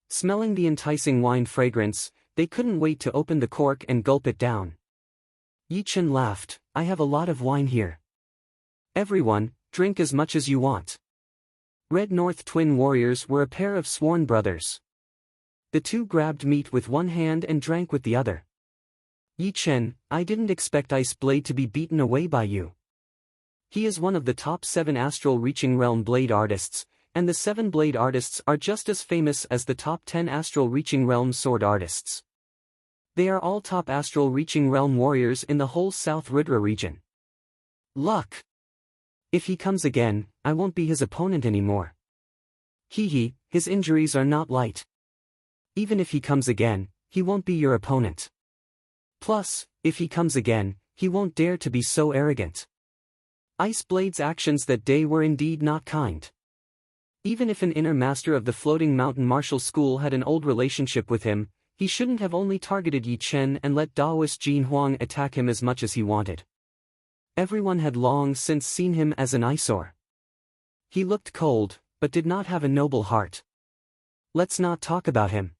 Smelling the enticing wine fragrance, they couldn't wait to open the cork and gulp it down. Yichen laughed, I have a lot of wine here. Everyone, drink as much as you want. Red North twin warriors were a pair of sworn brothers. The two grabbed meat with one hand and drank with the other. Yichen, I didn't expect Ice Blade to be beaten away by you. He is one of the top 7 astral reaching realm blade artists, and the 7 blade artists are just as famous as the top 10 astral reaching realm sword artists. They are all top astral reaching realm warriors in the whole South Rudra region. Luck! If he comes again, I won't be his opponent anymore. His injuries are not light. Even if he comes again, he won't be your opponent. Plus, if he comes again, he won't dare to be so arrogant. Ice Blade's actions that day were indeed not kind. Even if an inner master of the Floating Mountain Martial School had an old relationship with him, he shouldn't have only targeted Yichen and let Daoist Jin Huang attack him as much as he wanted. Everyone had long since seen him as an eyesore. He looked cold, but did not have a noble heart. Let's not talk about him.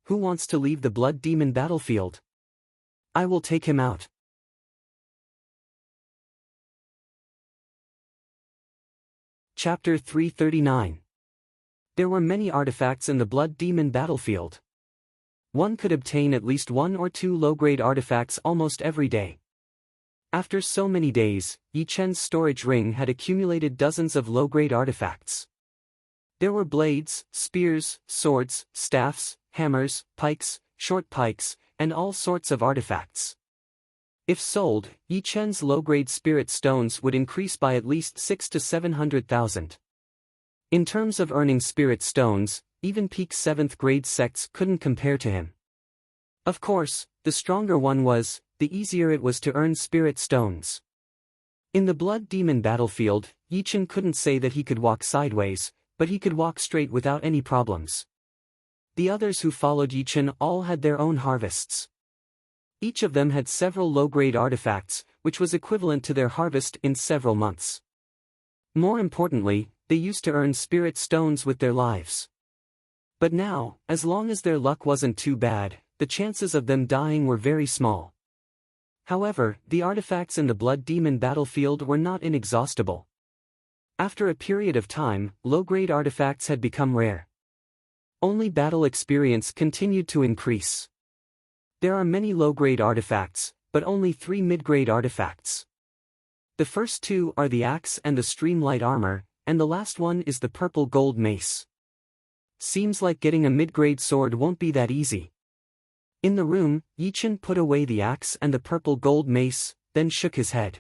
Who wants to leave the Blood Demon battlefield? I will take him out. Chapter 339. There were many artifacts in the Blood Demon battlefield. One could obtain at least 1 or 2 low-grade artifacts almost every day. After so many days, Yichen's storage ring had accumulated dozens of low-grade artifacts. There were blades, spears, swords, staffs, hammers, pikes, short pikes, and all sorts of artifacts. If sold, Yichen's low-grade spirit stones would increase by at least 600,000 to 700,000. In terms of earning spirit stones, even peak 7th grade sects couldn't compare to him. Of course, the stronger one was, the easier it was to earn spirit stones. In the Blood Demon battlefield, Yichen couldn't say that he could walk sideways, but he could walk straight without any problems. The others who followed Yichen all had their own harvests. Each of them had several low-grade artifacts, which was equivalent to their harvest in several months. More importantly, they used to earn spirit stones with their lives. But now, as long as their luck wasn't too bad, the chances of them dying were very small. However, the artifacts in the Blood Demon battlefield were not inexhaustible. After a period of time, low-grade artifacts had become rare. Only battle experience continued to increase. There are many low-grade artifacts, but only 3 mid-grade artifacts. The first 2 are the axe and the streamlight armor, and the last one is the purple gold mace. Seems like getting a mid-grade sword won't be that easy. In the room, Yichen put away the axe and the purple gold mace, then shook his head.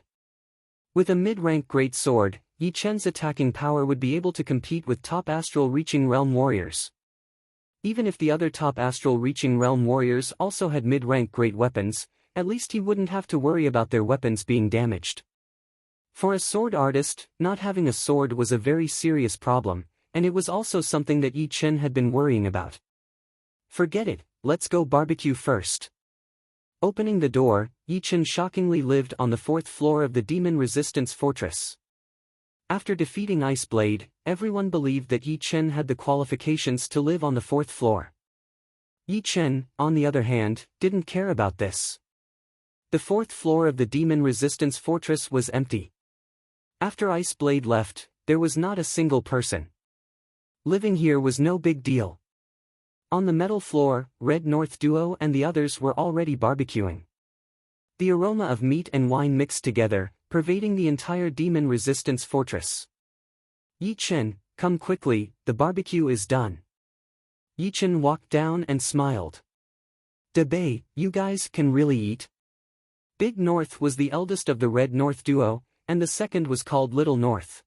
With a mid-rank great sword, Yichen's attacking power would be able to compete with top astral-reaching realm warriors. Even if the other top astral-reaching realm warriors also had mid-rank great weapons, at least he wouldn't have to worry about their weapons being damaged. For a sword artist, not having a sword was a very serious problem, and it was also something that Yichen had been worrying about. Forget it, let's go barbecue first. Opening the door, Yichen shockingly lived on the 4th floor of the Demon Resistance Fortress. After defeating Iceblade, everyone believed that Yichen had the qualifications to live on the 4th floor. Yichen, on the other hand, didn't care about this. The 4th floor of the Demon Resistance Fortress was empty. After Iceblade left, there was not a single person. Living here was no big deal. On the metal floor, Red North Duo and the others were already barbecuing. The aroma of meat and wine mixed together, pervading the entire Demon Resistance Fortress. Yichen, come quickly, the barbecue is done. Yichen walked down and smiled. Debay, you guys can really eat? Big North was the eldest of the Red North Duo, and the second was called Little North.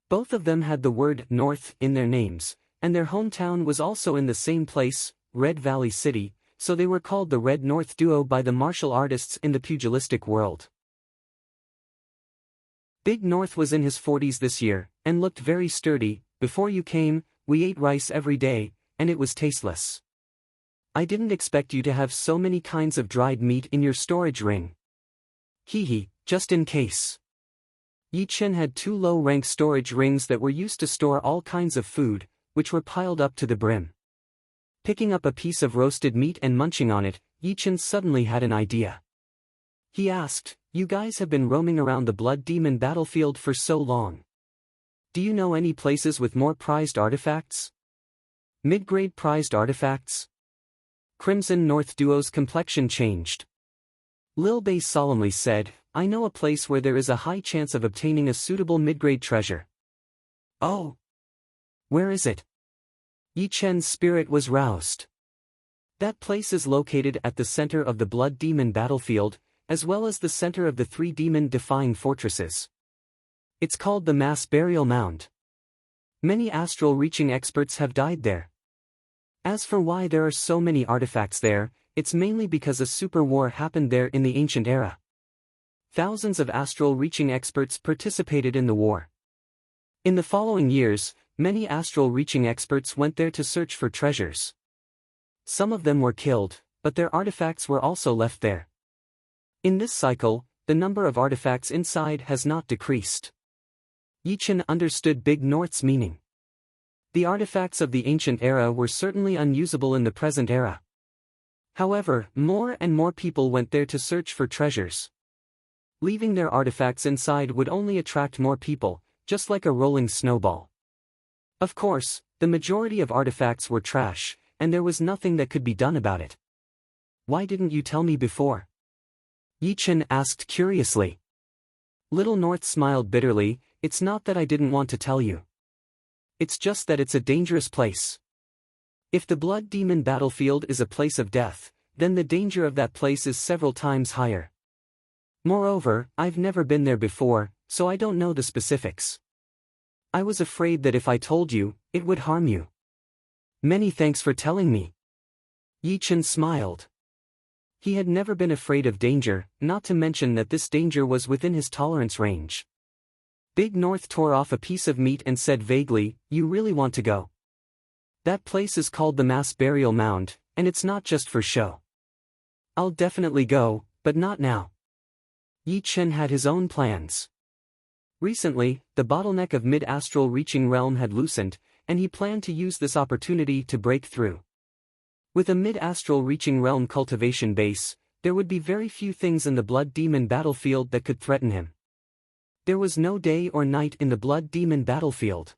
Both of them had the word North in their names, and their hometown was also in the same place, Red Valley City, so they were called the Red North Duo by the martial artists in the pugilistic world. Big North was in his 40s this year, and looked very sturdy. Before you came, we ate rice every day, and it was tasteless. I didn't expect you to have so many kinds of dried meat in your storage ring. Hehe, just in case. Yichen had 2 low-rank storage rings that were used to store all kinds of food, which were piled up to the brim. Picking up a piece of roasted meat and munching on it, Yichen suddenly had an idea. He asked, you guys have been roaming around the Blood Demon battlefield for so long. Do you know any places with more prized artifacts? Mid-grade prized artifacts? Crimson North Duo's complexion changed. Lil Bay solemnly said, I know a place where there is a high chance of obtaining a suitable mid-grade treasure. Oh! Where is it? Yichen's spirit was roused. That place is located at the center of the Blood Demon battlefield, as well as the center of the 3 demon-defying fortresses. It's called the Mass Burial Mound. Many astral-reaching experts have died there. As for why there are so many artifacts there, it's mainly because a super war happened there in the ancient era. Thousands of astral-reaching experts participated in the war. In the following years, many astral-reaching experts went there to search for treasures. Some of them were killed, but their artifacts were also left there. In this cycle, the number of artifacts inside has not decreased. Yichen understood Big North's meaning. The artifacts of the ancient era were certainly unusable in the present era. However, more and more people went there to search for treasures. Leaving their artifacts inside would only attract more people, just like a rolling snowball. Of course, the majority of artifacts were trash, and there was nothing that could be done about it. Why didn't you tell me before? Yichen asked curiously. Little North smiled bitterly, it's not that I didn't want to tell you. It's just that it's a dangerous place. If the Blood Demon battlefield is a place of death, then the danger of that place is several times higher. Moreover, I've never been there before, so I don't know the specifics. I was afraid that if I told you, it would harm you. Many thanks for telling me. Yichen smiled. He had never been afraid of danger, not to mention that this danger was within his tolerance range. Big North tore off a piece of meat and said vaguely, "You really want to go? That place is called the Mass Burial Mound, and it's not just for show." "I'll definitely go, but not now." Yi Chen had his own plans. Recently, the bottleneck of mid-astral reaching realm had loosened, and he planned to use this opportunity to break through. With a mid-astral reaching realm cultivation base, there would be very few things in the Blood Demon battlefield that could threaten him. There was no day or night in the Blood Demon battlefield.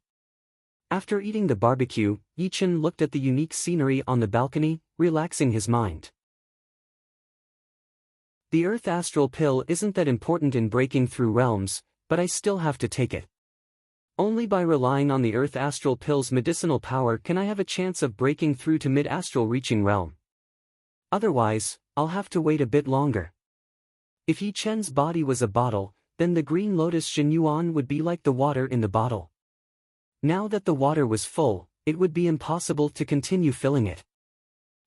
After eating the barbecue, Yi Chen looked at the unique scenery on the balcony, relaxing his mind. The Earth Astral Pill isn't that important in breaking through realms, but I still have to take it. Only by relying on the Earth Astral Pill's medicinal power can I have a chance of breaking through to mid-astral reaching realm. Otherwise, I'll have to wait a bit longer. If Yi Chen's body was a bottle, then the Green Lotus Xinyuan would be like the water in the bottle. Now that the water was full, it would be impossible to continue filling it.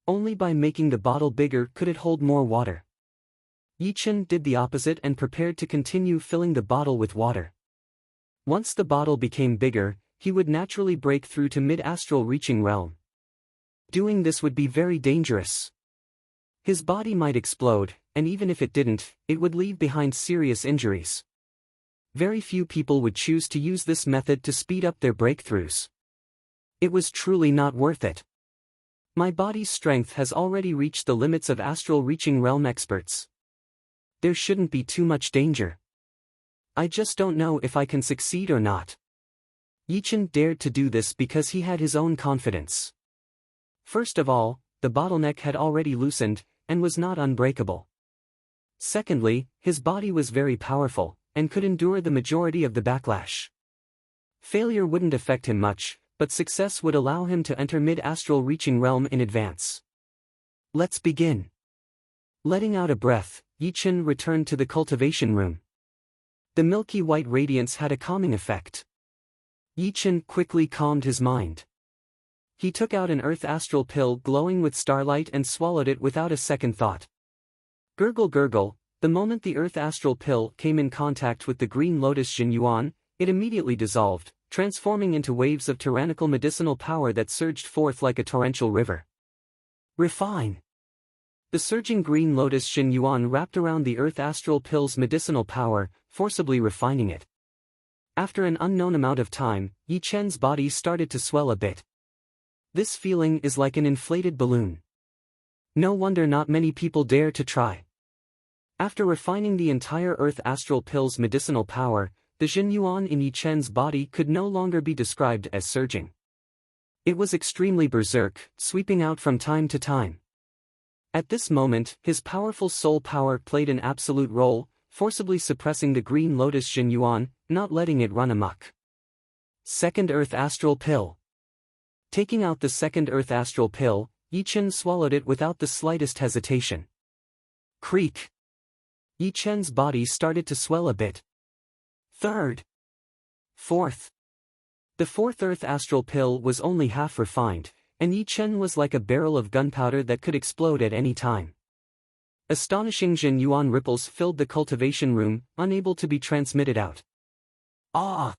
Only by making the bottle bigger could it hold more water. Yi Chen did the opposite and prepared to continue filling the bottle with water. Once the bottle became bigger, he would naturally break through to mid-astral reaching realm. Doing this would be very dangerous. His body might explode, and even if it didn't, it would leave behind serious injuries. Very few people would choose to use this method to speed up their breakthroughs. It was truly not worth it. My body's strength has already reached the limits of astral reaching realm experts. There shouldn't be too much danger. I just don't know if I can succeed or not. Yi Chen dared to do this because he had his own confidence. First of all, the bottleneck had already loosened, and was not unbreakable. Secondly, his body was very powerful, and could endure the majority of the backlash. Failure wouldn't affect him much, but success would allow him to enter mid-astral reaching realm in advance. Let's begin. Letting out a breath, Yi Chen returned to the cultivation room. The milky white radiance had a calming effect. Yi Chen quickly calmed his mind. He took out an earth astral pill glowing with starlight and swallowed it without a second thought. Gurgle gurgle, the moment the earth astral pill came in contact with the green lotus Xinyuan, it immediately dissolved, transforming into waves of tyrannical medicinal power that surged forth like a torrential river. Refine. The surging green lotus Xinyuan wrapped around the earth astral pill's medicinal power, forcibly refining it. After an unknown amount of time, Yi Chen's body started to swell a bit. This feeling is like an inflated balloon. No wonder not many people dare to try. After refining the entire earth astral pill's medicinal power, the Xinyuan in Yi Chen's body could no longer be described as surging. It was extremely berserk, sweeping out from time to time. At this moment, his powerful soul power played an absolute role, forcibly suppressing the green lotus Xinyuan, not letting it run amok. Second Earth Astral Pill. Taking out the second Earth Astral Pill, Yi Chen swallowed it without the slightest hesitation. Creak. Yi Chen's body started to swell a bit. Third. Fourth. The fourth Earth Astral Pill was only half refined, and Yi Chen was like a barrel of gunpowder that could explode at any time. Astonishing Xinyuan ripples filled the cultivation room, unable to be transmitted out. Ah!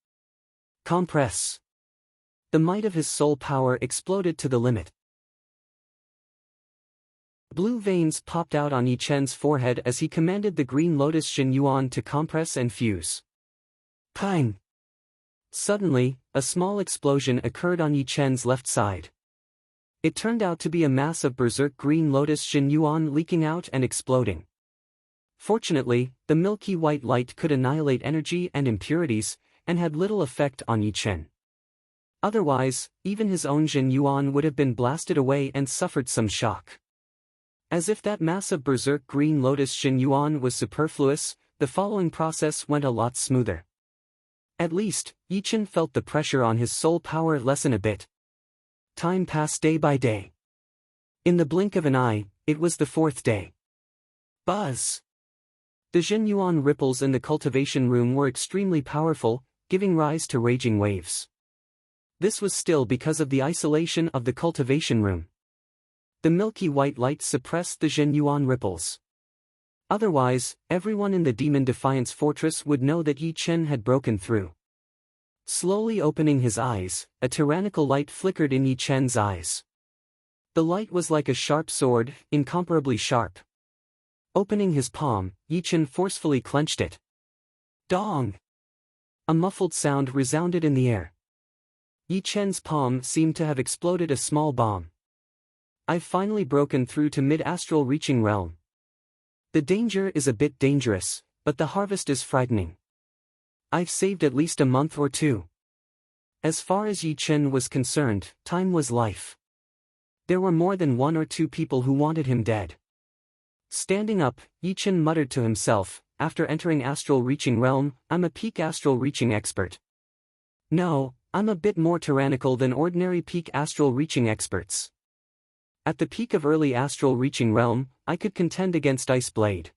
Compress. The might of his soul power exploded to the limit. Blue veins popped out on Yi Chen's forehead as he commanded the green lotus Xinyuan to compress and fuse. Pang! Suddenly, a small explosion occurred on Yi Chen's left side. It turned out to be a mass of berserk green lotus Xinyuan leaking out and exploding. Fortunately, the milky white light could annihilate energy and impurities, and had little effect on Yi Chen. Otherwise, even his own Xinyuan would have been blasted away and suffered some shock. As if that mass of berserk green lotus Xinyuan was superfluous, the following process went a lot smoother. At least, Yi Chen felt the pressure on his soul power lessen a bit. Time passed day by day. In the blink of an eye, it was the fourth day. Buzz! The Xinyuan ripples in the cultivation room were extremely powerful, giving rise to raging waves. This was still because of the isolation of the cultivation room. The milky white light suppressed the Zhenyuan ripples. Otherwise, everyone in the Demon Defiance Fortress would know that Yi Chen had broken through. Slowly opening his eyes, a tyrannical light flickered in Yi Chen's eyes. The light was like a sharp sword, incomparably sharp. Opening his palm, Yi Chen forcefully clenched it. Dong! A muffled sound resounded in the air. Yi Chen's palm seemed to have exploded a small bomb. I've finally broken through to mid-astral reaching realm. The danger is a bit dangerous, but the harvest is frightening. I've saved at least a month or two. As far as Yi Chen was concerned, time was life. There were more than 1 or 2 people who wanted him dead. Standing up, Yi Chen muttered to himself, after entering astral reaching realm, I'm a peak astral reaching expert. No, I'm a bit more tyrannical than ordinary peak astral reaching experts. At the peak of early astral reaching realm, I could contend against Ice Blade.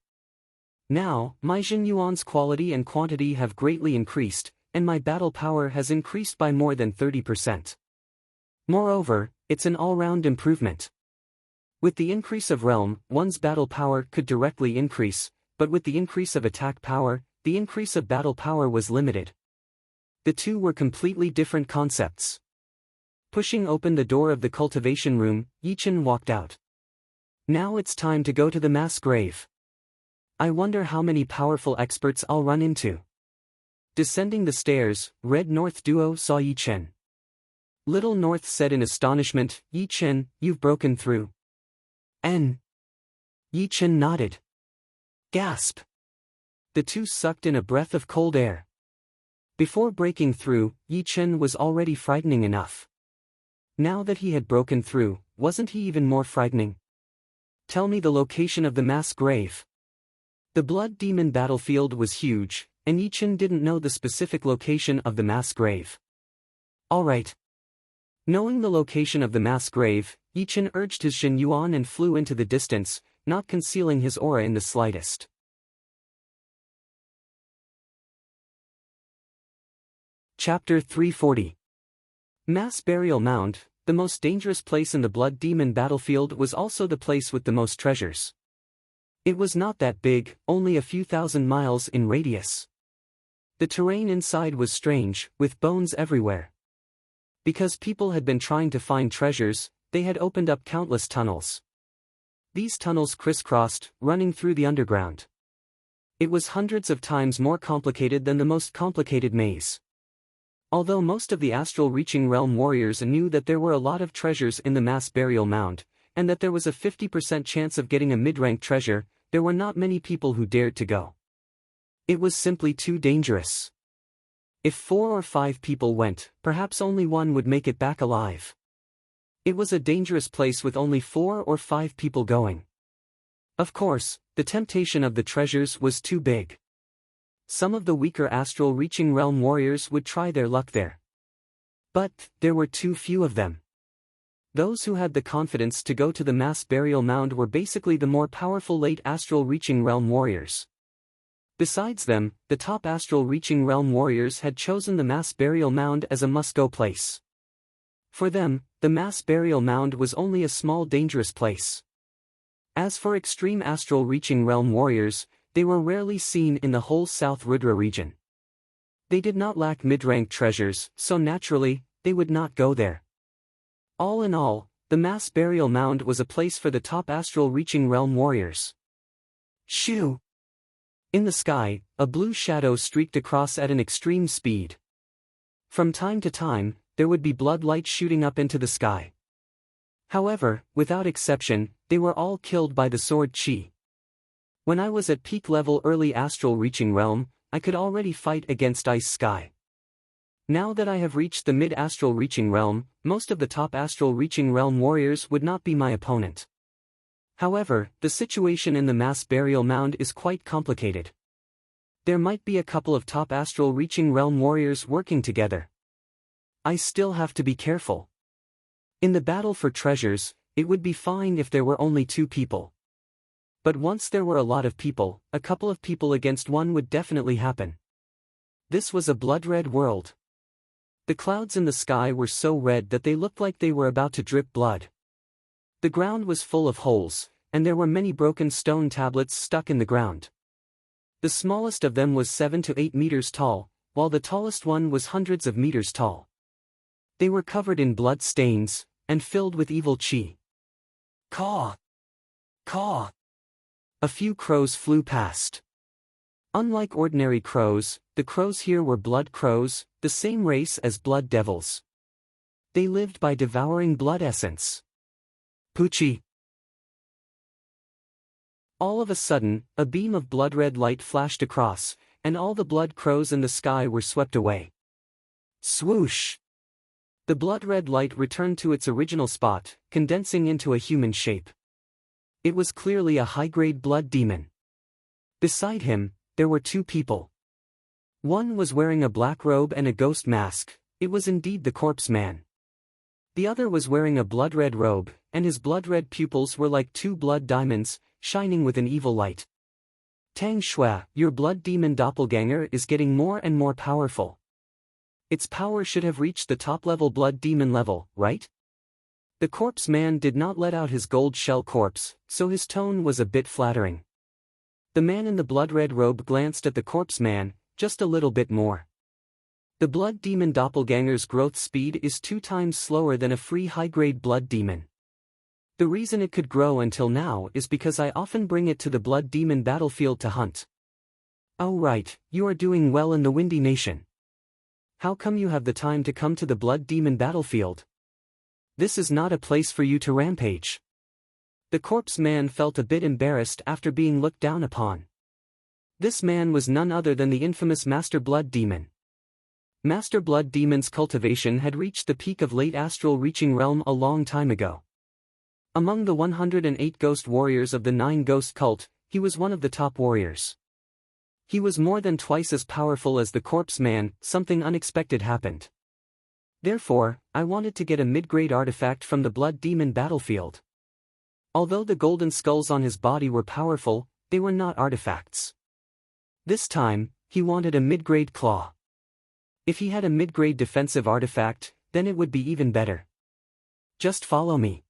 Now, my Zhenyuan's quality and quantity have greatly increased, and my battle power has increased by more than 30%. Moreover, it's an all-round improvement. With the increase of realm, one's battle power could directly increase, but with the increase of attack power, the increase of battle power was limited. The two were completely different concepts. Pushing open the door of the cultivation room, Yi Chen walked out. Now it's time to go to the mass grave. I wonder how many powerful experts I'll run into. Descending the stairs, Red North duo saw Yi Chen. Little North said in astonishment, Yi Chen, you've broken through. Yi Chen nodded. Gasp! The two sucked in a breath of cold air. Before breaking through, Yi Chen was already frightening enough. Now that he had broken through, wasn't he even more frightening? Tell me the location of the mass grave. The Blood Demon battlefield was huge, and Yi Chen didn't know the specific location of the mass grave. Alright. Knowing the location of the mass grave, Yi Chen urged his Zhenyuan and flew into the distance, not concealing his aura in the slightest. Chapter 340. Mass Burial Mound. The most dangerous place in the Blood Demon battlefield was also the place with the most treasures. It was not that big, only a few thousand miles in radius. The terrain inside was strange, with bones everywhere. Because people had been trying to find treasures, they had opened up countless tunnels. These tunnels crisscrossed, running through the underground. It was hundreds of times more complicated than the most complicated maze. Although most of the astral reaching realm warriors knew that there were a lot of treasures in the mass burial mound, and that there was a 50% chance of getting a mid-rank treasure, there were not many people who dared to go. It was simply too dangerous. If 4 or 5 people went, perhaps only one would make it back alive. It was a dangerous place with only 4 or 5 people going. Of course, the temptation of the treasures was too big. Some of the weaker astral reaching realm warriors would try their luck there. But, there were too few of them. Those who had the confidence to go to the mass burial mound were basically the more powerful late astral reaching realm warriors. Besides them, the top astral reaching realm warriors had chosen the mass burial mound as a must-go place. For them, the mass burial mound was only a small dangerous place. As for extreme astral reaching realm warriors, they were rarely seen in the whole South Rudra region. They did not lack mid-rank treasures, so naturally, they would not go there. All in all, the mass burial mound was a place for the top astral reaching realm warriors. Shoo! In the sky, a blue shadow streaked across at an extreme speed. From time to time, there would be blood light shooting up into the sky. However, without exception, they were all killed by the sword chi. When I was at peak level early astral reaching realm, I could already fight against Ice Sky. Now that I have reached the mid-astral reaching realm, most of the top astral reaching realm warriors would not be my opponent. However, the situation in the mass burial mound is quite complicated. There might be a couple of top astral reaching realm warriors working together. I still have to be careful. In the battle for treasures, it would be fine if there were only 2 people. But once there were a lot of people, a couple of people against one would definitely happen. This was a blood-red world. The clouds in the sky were so red that they looked like they were about to drip blood. The ground was full of holes, and there were many broken stone tablets stuck in the ground. The smallest of them was 7 to 8 meters tall, while the tallest one was hundreds of meters tall. They were covered in blood stains, and filled with evil chi. Caw! Caw! A few crows flew past. Unlike ordinary crows, the crows here were blood crows, the same race as blood devils. They lived by devouring blood essence. Poochie! All of a sudden, a beam of blood-red light flashed across, and all the blood crows in the sky were swept away. Swoosh! The blood-red light returned to its original spot, condensing into a human shape. It was clearly a high-grade blood demon. Beside him, there were two people. One was wearing a black robe and a ghost mask. It was indeed the corpse man. The other was wearing a blood-red robe, and his blood-red pupils were like two blood diamonds, shining with an evil light. Tang Shui, your blood demon doppelganger is getting more and more powerful. Its power should have reached the top-level blood demon level, right? The corpse man did not let out his gold shell corpse, so his tone was a bit flattering. The man in the blood-red robe glanced at the corpse man, just a little bit more. The blood demon doppelganger's growth speed is 2 times slower than a free high-grade blood demon. The reason it could grow until now is because I often bring it to the blood demon battlefield to hunt. Oh right, you are doing well in the Windy Nation. How come you have the time to come to the blood demon battlefield? This is not a place for you to rampage. The corpse man felt a bit embarrassed after being looked down upon. This man was none other than the infamous Master Blood Demon. Master Blood Demon's cultivation had reached the peak of late astral reaching realm a long time ago. Among the 108 ghost warriors of the 9 ghost cult, he was one of the top warriors. He was more than twice as powerful as the corpse man. Something unexpected happened. Therefore, I wanted to get a mid-grade artifact from the blood demon battlefield. Although the golden skulls on his body were powerful, they were not artifacts. This time, he wanted a mid-grade claw. If he had a mid-grade defensive artifact, then it would be even better. Just follow me.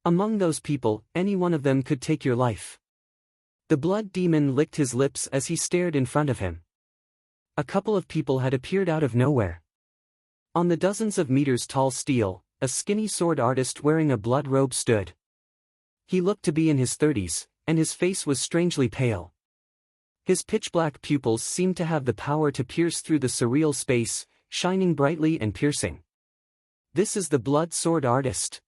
Among those people, any one of them could take your life. The blood demon licked his lips as he stared in front of him. A couple of people had appeared out of nowhere. On the dozens of meters tall steel, a skinny sword artist wearing a blood robe stood. He looked to be in his 30s, and his face was strangely pale. His pitch-black pupils seemed to have the power to pierce through the surreal space, shining brightly and piercing. This is the blood sword artist.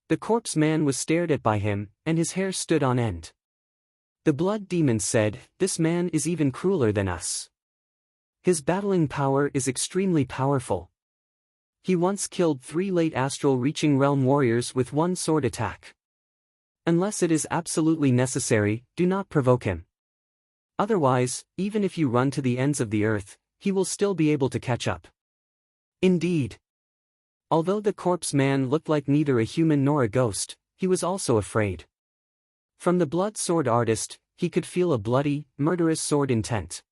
The corpse man was stared at by him, and his hair stood on end. The blood demon said, "This man is even crueler than us. His battling power is extremely powerful. He once killed 3 late astral reaching realm warriors with 1 sword attack. Unless it is absolutely necessary, do not provoke him. Otherwise, even if you run to the ends of the earth, he will still be able to catch up." Indeed. Although the corpse man looked like neither a human nor a ghost, he was also afraid. From the blood sword artist, he could feel a bloody, murderous sword intent.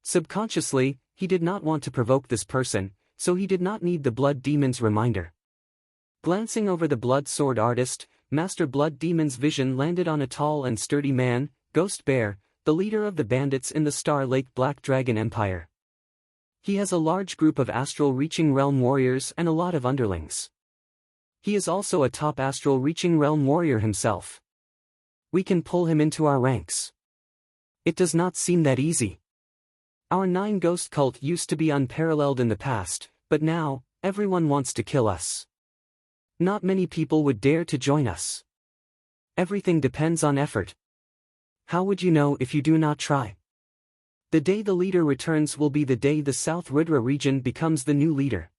Subconsciously, he did not want to provoke this person, so he did not need the blood demon's reminder. Glancing over the blood sword artist, Master Blood Demon's vision landed on a tall and sturdy man, Ghost Bear, the leader of the bandits in the Star Lake Black Dragon Empire. He has a large group of astral reaching realm warriors and a lot of underlings. He is also a top astral reaching realm warrior himself. We can pull him into our ranks. It does not seem that easy. Our 9 ghost cult used to be unparalleled in the past, but now, everyone wants to kill us. Not many people would dare to join us. Everything depends on effort. How would you know if you do not try? The day the leader returns will be the day the South Rudra region becomes the new leader.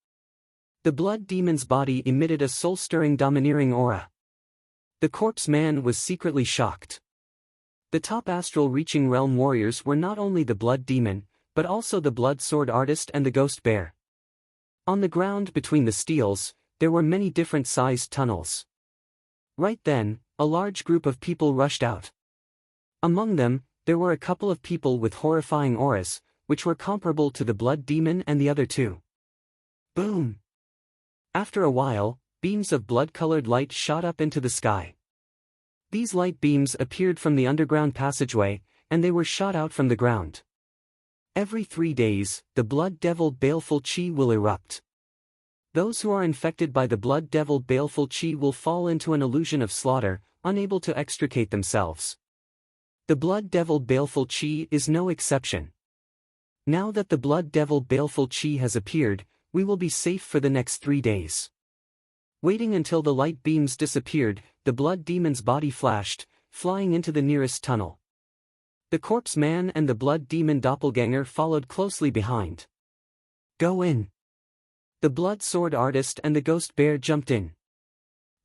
The blood demon's body emitted a soul-stirring domineering aura. The corpse man was secretly shocked. The top astral reaching realm warriors were not only the blood demon, but also the blood sword artist and the ghost bear. On the ground between the steels, there were many different sized tunnels. Right then, a large group of people rushed out. Among them, there were a couple of people with horrifying auras, which were comparable to the blood demon and the other 2. Boom! After a while, beams of blood-colored light shot up into the sky. These light beams appeared from the underground passageway, and they were shot out from the ground. Every 3 days, the blood devil baleful chi will erupt. Those who are infected by the blood devil baleful chi will fall into an illusion of slaughter, unable to extricate themselves. The blood devil baleful chi is no exception. Now that the blood devil baleful chi has appeared, we will be safe for the next 3 days. Waiting until the light beams disappeared, the blood demon's body flashed, flying into the nearest tunnel. The corpse man and the blood demon doppelganger followed closely behind. Go in. The blood sword artist and the ghost bear jumped in.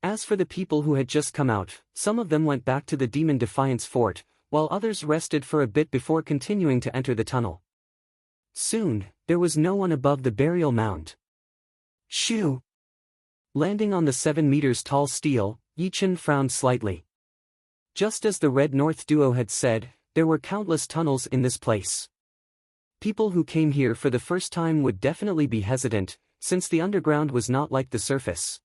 As for the people who had just come out, some of them went back to the demon defiance fort, while others rested for a bit before continuing to enter the tunnel. Soon, there was no one above the burial mound. Shoo! Landing on the 7 meters tall stele, Yichen frowned slightly. Just as the Red North duo had said, there were countless tunnels in this place. People who came here for the first time would definitely be hesitant, since the underground was not like the surface.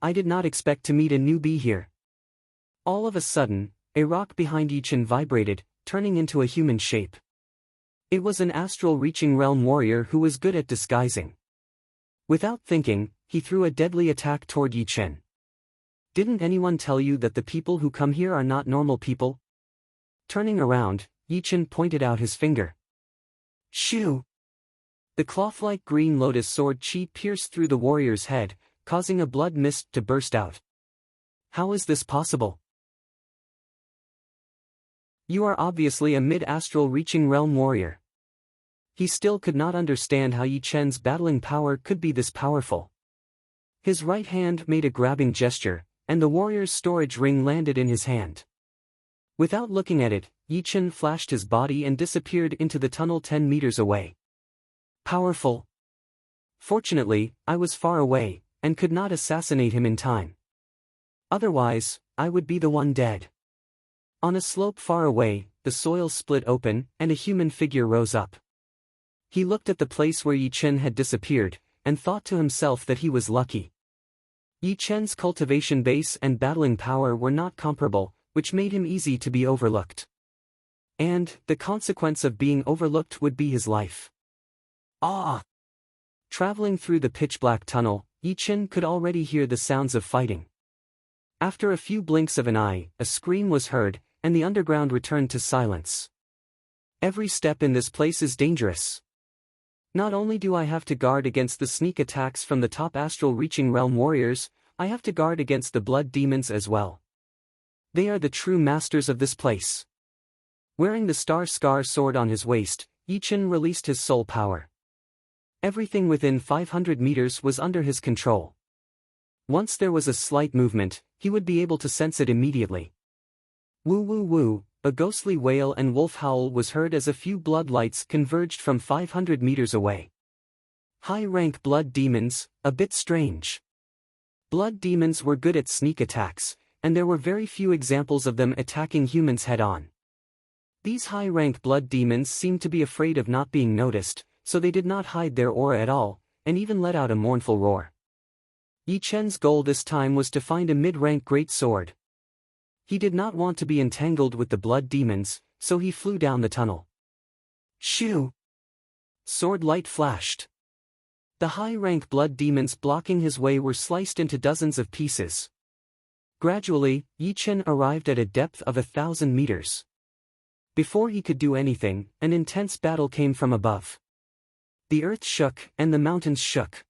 I did not expect to meet a newbie here. All of a sudden, a rock behind Yichen vibrated, turning into a human shape. It was an astral reaching realm warrior who was good at disguising. Without thinking, he threw a deadly attack toward Yichen. Didn't anyone tell you that the people who come here are not normal people? Turning around, Yichen pointed out his finger. Shoo! The cloth-like green lotus sword chi pierced through the warrior's head, causing a blood mist to burst out. How is this possible? You are obviously a mid-astral reaching realm warrior. He still could not understand how Yichen's battling power could be this powerful. His right hand made a grabbing gesture, and the warrior's storage ring landed in his hand. Without looking at it, Yichen flashed his body and disappeared into the tunnel 10 meters away. Powerful. Fortunately, I was far away, and could not assassinate him in time. Otherwise, I would be the one dead. On a slope far away, the soil split open, and a human figure rose up. He looked at the place where Yichen had disappeared, and thought to himself that he was lucky. Yichen's cultivation base and battling power were not comparable, which made him easy to be overlooked. And, the consequence of being overlooked would be his life. Ah! Traveling through the pitch-black tunnel, Yichen could already hear the sounds of fighting. After a few blinks of an eye, a scream was heard, and the underground returned to silence. Every step in this place is dangerous. Not only do I have to guard against the sneak attacks from the top astral reaching realm warriors, I have to guard against the blood demons as well. They are the true masters of this place. Wearing the star scar sword on his waist, Yichen released his soul power. Everything within 500 meters was under his control. Once there was a slight movement, he would be able to sense it immediately. Woo woo woo, a ghostly wail and wolf howl was heard as a few blood lights converged from 500 meters away. High-rank blood demons, a bit strange. Blood demons were good at sneak attacks, and there were very few examples of them attacking humans head-on. These high-rank blood demons seemed to be afraid of not being noticed, so they did not hide their aura at all, and even let out a mournful roar. Yichen's goal this time was to find a mid-rank great sword. He did not want to be entangled with the blood demons, so he flew down the tunnel. Shoo! Sword light flashed. The high-rank blood demons blocking his way were sliced into dozens of pieces. Gradually, Yichen arrived at a depth of 1,000 meters. Before he could do anything, an intense battle came from above. The earth shook, and the mountains shook.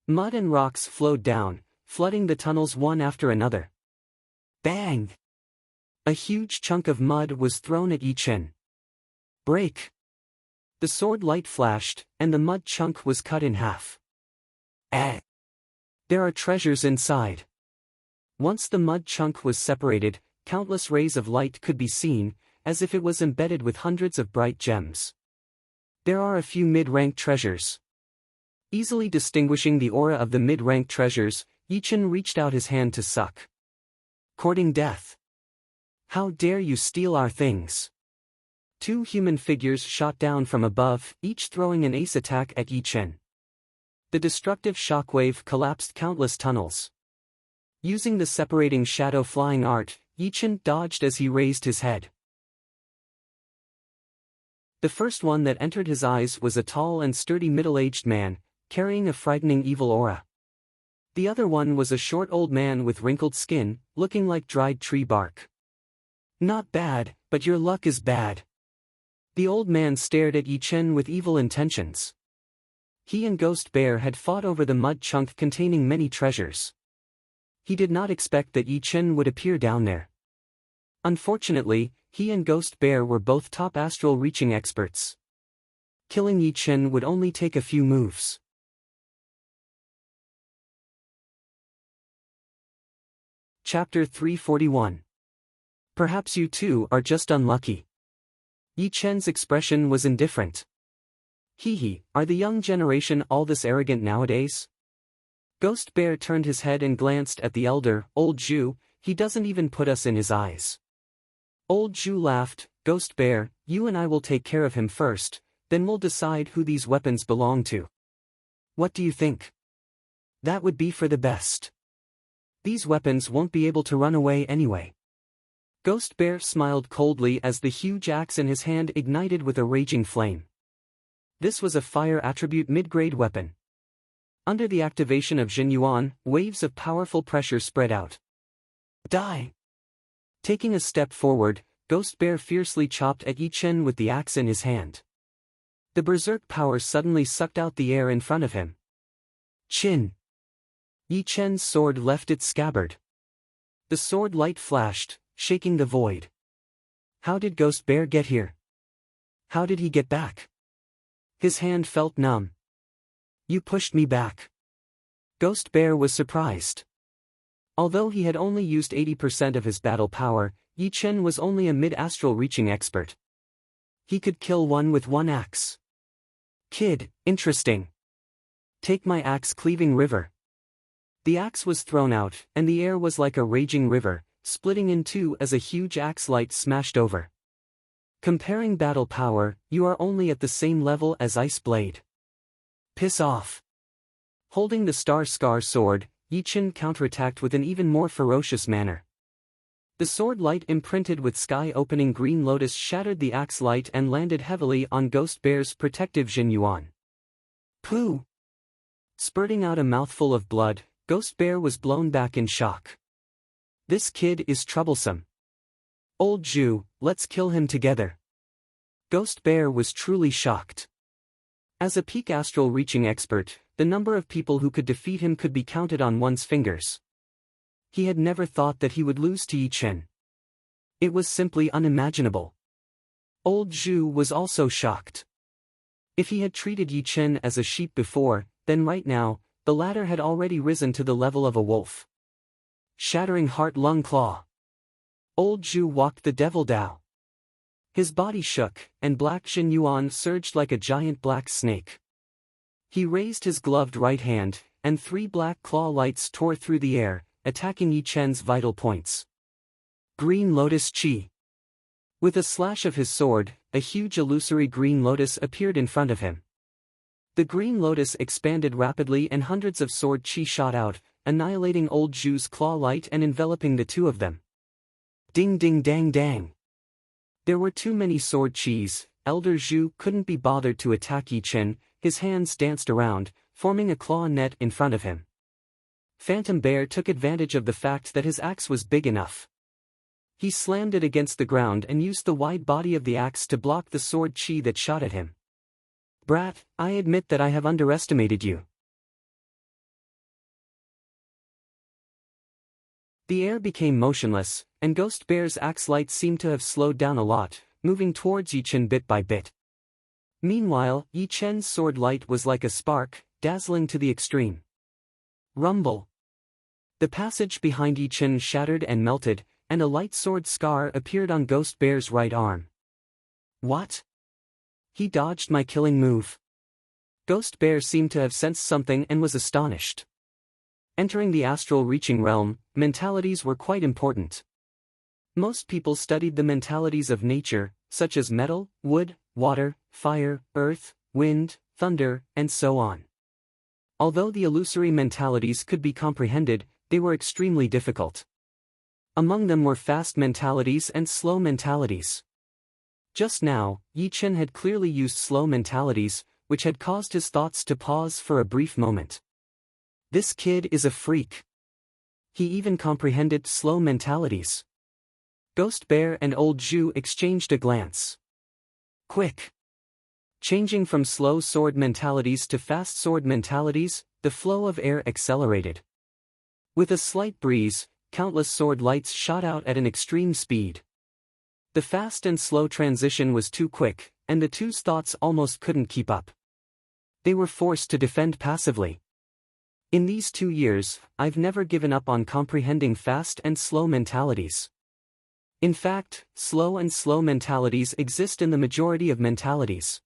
Mud and rocks flowed down, flooding the tunnels one after another. Bang! A huge chunk of mud was thrown at Yichen. Break! The sword light flashed, and the mud chunk was cut in half. There are treasures inside. Once the mud chunk was separated, countless rays of light could be seen, as if it was embedded with hundreds of bright gems. There are a few mid-rank treasures. Easily distinguishing the aura of the mid-rank treasures, Yichen reached out his hand to suck. Courting death. How dare you steal our things? 2 human figures shot down from above, each throwing an ace attack at Yichen. The destructive shockwave collapsed countless tunnels. Using the separating shadow flying art, Yichen dodged as he raised his head. The first one that entered his eyes was a tall and sturdy middle-aged man, carrying a frightening evil aura. The other one was a short old man with wrinkled skin, looking like dried tree bark. Not bad, but your luck is bad. The old man stared at Yichen with evil intentions. He and Ghost Bear had fought over the mud chunk containing many treasures. He did not expect that Yichen would appear down there. Unfortunately, he and Ghost Bear were both top astral reaching experts. Killing Yichen would only take a few moves. Chapter 341. Perhaps you two are just unlucky. Yichen's expression was indifferent. Hee, are the young generation all this arrogant nowadays? Ghost Bear turned his head and glanced at the elder, Old Zhu. He doesn't even put us in his eyes. Old Zhu laughed. Ghost Bear, you and I will take care of him first, then we'll decide who these weapons belong to. What do you think? That would be for the best. These weapons won't be able to run away anyway. Ghost Bear smiled coldly as the huge axe in his hand ignited with a raging flame. This was a fire attribute mid-grade weapon. Under the activation of Jin Yuan, waves of powerful pressure spread out. Die! Taking a step forward, Ghost Bear fiercely chopped at Yichen with the axe in his hand. The berserk power suddenly sucked out the air in front of him. Chin! Yichen's sword left its scabbard. The sword light flashed, shaking the void. How did Ghost Bear get here? How did he get back? His hand felt numb. You pushed me back. Ghost Bear was surprised. Although he had only used 80% of his battle power, Yichen was only a mid-astral reaching expert. He could kill one with one axe. Kid, interesting. Take my axe cleaving river. The axe was thrown out, and the air was like a raging river, splitting in two as a huge axe light smashed over. Comparing battle power, you are only at the same level as Ice Blade. Piss off. Holding the Star Scar sword, Yichen counterattacked with an even more ferocious manner. The sword light imprinted with sky-opening green lotus shattered the axe light and landed heavily on Ghost Bear's protective Jin Yuan. Pooh! Spurting out a mouthful of blood, Ghost Bear was blown back in shock. This kid is troublesome. Old Zhu, let's kill him together. Ghost Bear was truly shocked. As a peak astral reaching expert, the number of people who could defeat him could be counted on one's fingers. He had never thought that he would lose to Yichen. It was simply unimaginable. Old Zhu was also shocked. If he had treated Yichen as a sheep before, then right now, the latter had already risen to the level of a wolf. Shattering Heart Lung Claw. Old Zhu walked the Devil Dao. His body shook, and Black Jin Yuan surged like a giant black snake. He raised his gloved right hand, and 3 black claw lights tore through the air, attacking Yichen's vital points. Green Lotus Chi. With a slash of his sword, a huge illusory green lotus appeared in front of him. The green lotus expanded rapidly and hundreds of sword chi shot out, annihilating Old Zhu's claw light and enveloping the two of them. Ding ding dang dang. There were too many sword chis. Elder Zhu couldn't be bothered to attack Yichen. His hands danced around, forming a claw net in front of him. Phantom Bear took advantage of the fact that his axe was big enough. He slammed it against the ground and used the wide body of the axe to block the sword chi that shot at him. Brat, I admit that I have underestimated you. The air became motionless, and Ghost Bear's axe light seemed to have slowed down a lot, moving towards Yichen bit by bit. Meanwhile, Yichen's sword light was like a spark, dazzling to the extreme. Rumble. The passage behind Yichen shattered and melted, and a light sword scar appeared on Ghost Bear's right arm. What? He dodged my killing move. Ghost Bear seemed to have sensed something and was astonished. Entering the astral reaching realm, mentalities were quite important. Most people studied the mentalities of nature, such as metal, wood, water, fire, earth, wind, thunder, and so on. Although the illusory mentalities could be comprehended, they were extremely difficult. Among them were fast mentalities and slow mentalities. Just now, Yi Chen had clearly used slow mentalities, which had caused his thoughts to pause for a brief moment. This kid is a freak. He even comprehended slow mentalities. Ghost Bear and Old Zhu exchanged a glance. Quick! Changing from slow sword mentalities to fast sword mentalities, the flow of air accelerated. With a slight breeze, countless sword lights shot out at an extreme speed. The fast and slow transition was too quick, and the two's thoughts almost couldn't keep up. They were forced to defend passively. In these 2 years, I've never given up on comprehending fast and slow mentalities. In fact, slow and slow mentalities exist in the majority of mentalities.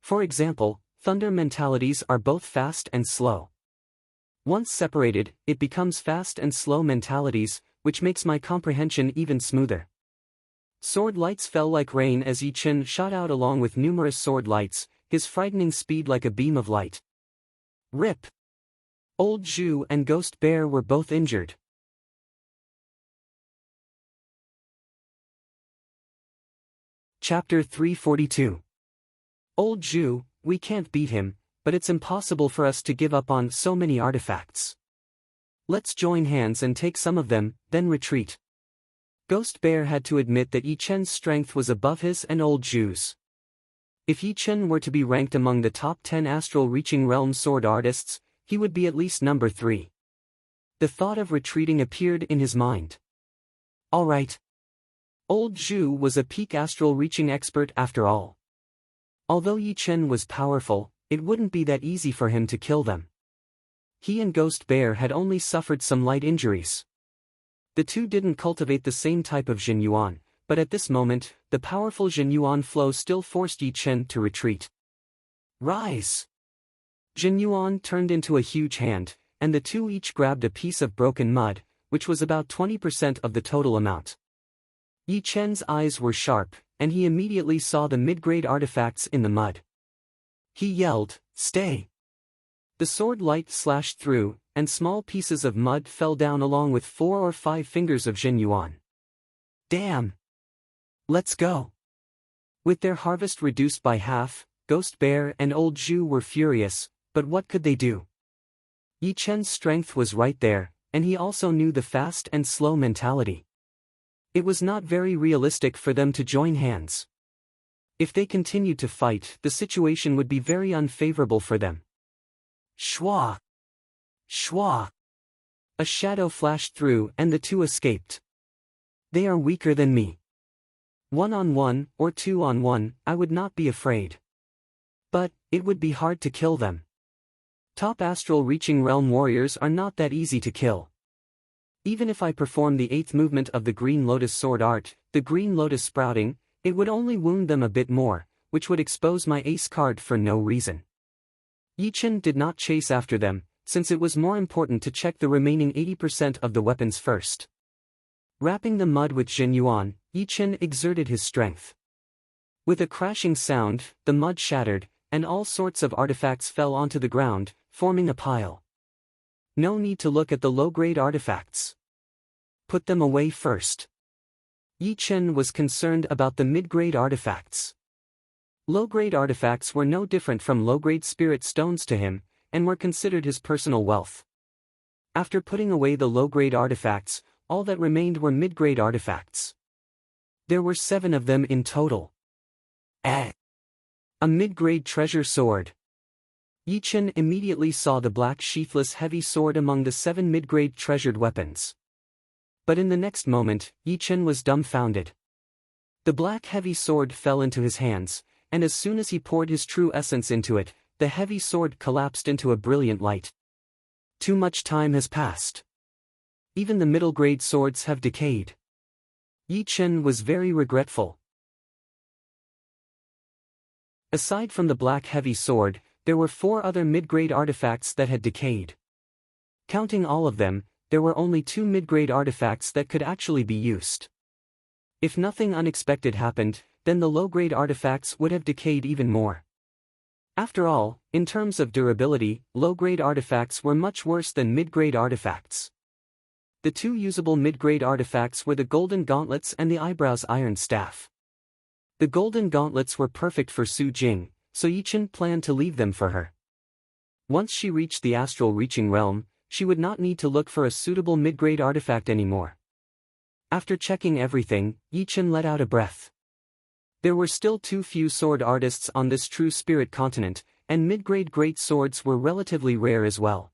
For example, thunder mentalities are both fast and slow. Once separated, it becomes fast and slow mentalities, which makes my comprehension even smoother. Sword lights fell like rain as Yi Chen shot out along with numerous sword lights, his frightening speed like a beam of light. Rip! Old Zhu and Ghost Bear were both injured. Chapter 342. Old Zhu, we can't beat him, but it's impossible for us to give up on so many artifacts. Let's join hands and take some of them, then retreat. Ghost Bear had to admit that Yi Chen's strength was above his and Old Zhu's. If Yi Chen were to be ranked among the top 10 astral reaching realm sword artists, he would be at least number 3. The thought of retreating appeared in his mind. All right. Old Zhu was a peak astral reaching expert after all. Although Yi Chen was powerful, it wouldn't be that easy for him to kill them. He and Ghost Bear had only suffered some light injuries. The two didn't cultivate the same type of Jin Yuan, but at this moment, the powerful Jin Yuan flow still forced Yi Chen to retreat. Rise! Jin Yuan turned into a huge hand, and the two each grabbed a piece of broken mud, which was about 20% of the total amount. Yi Chen's eyes were sharp, and he immediately saw the mid-grade artifacts in the mud. He yelled, "Stay!" The sword light slashed through, and small pieces of mud fell down along with 4 or 5 fingers of Jin Yuan. Damn! Let's go! With their harvest reduced by half, Ghost Bear and Old Zhu were furious, but what could they do? Yi Chen's strength was right there, and he also knew the fast and slow mentality. It was not very realistic for them to join hands. If they continued to fight, the situation would be very unfavorable for them. Shwa! Shwa! A shadow flashed through and the two escaped. They are weaker than me. 1-on-1 or 2-on-1, I would not be afraid. But, it would be hard to kill them. Top astral reaching realm warriors are not that easy to kill. Even if I perform the 8th movement of the Green Lotus sword art, the Green Lotus sprouting, it would only wound them a bit more, which would expose my ace card for no reason. Yi Chen did not chase after them, since it was more important to check the remaining 80% of the weapons first. Wrapping the mud with Jin Yuan, Yi Chen exerted his strength. With a crashing sound, the mud shattered, and all sorts of artifacts fell onto the ground, forming a pile. No need to look at the low-grade artifacts. Put them away first. Yi Chen was concerned about the mid-grade artifacts. Low-grade artifacts were no different from low-grade spirit stones to him, and were considered his personal wealth. After putting away the low-grade artifacts, all that remained were mid-grade artifacts. There were 7 of them in total. A mid-grade treasure sword. Yi Chen immediately saw the black sheathless heavy sword among the 7 mid-grade treasured weapons. But in the next moment, Yi Chen was dumbfounded. The black heavy sword fell into his hands, and as soon as he poured his true essence into it, the heavy sword collapsed into a brilliant light. Too much time has passed. Even the middle-grade swords have decayed. Yi Chen was very regretful. Aside from the black heavy sword, there were 4 other mid-grade artifacts that had decayed. Counting all of them, there were only 2 mid-grade artifacts that could actually be used. If nothing unexpected happened, then the low-grade artifacts would have decayed even more. After all, in terms of durability, low-grade artifacts were much worse than mid-grade artifacts. The two usable mid-grade artifacts were the Golden Gauntlets and the Eyebrow's Iron Staff. The Golden Gauntlets were perfect for Su Jing, so Yichen planned to leave them for her. Once she reached the astral reaching realm, she would not need to look for a suitable mid-grade artifact anymore. After checking everything, Yichen let out a breath. There were still too few sword artists on this true spirit continent, and mid-grade great swords were relatively rare as well.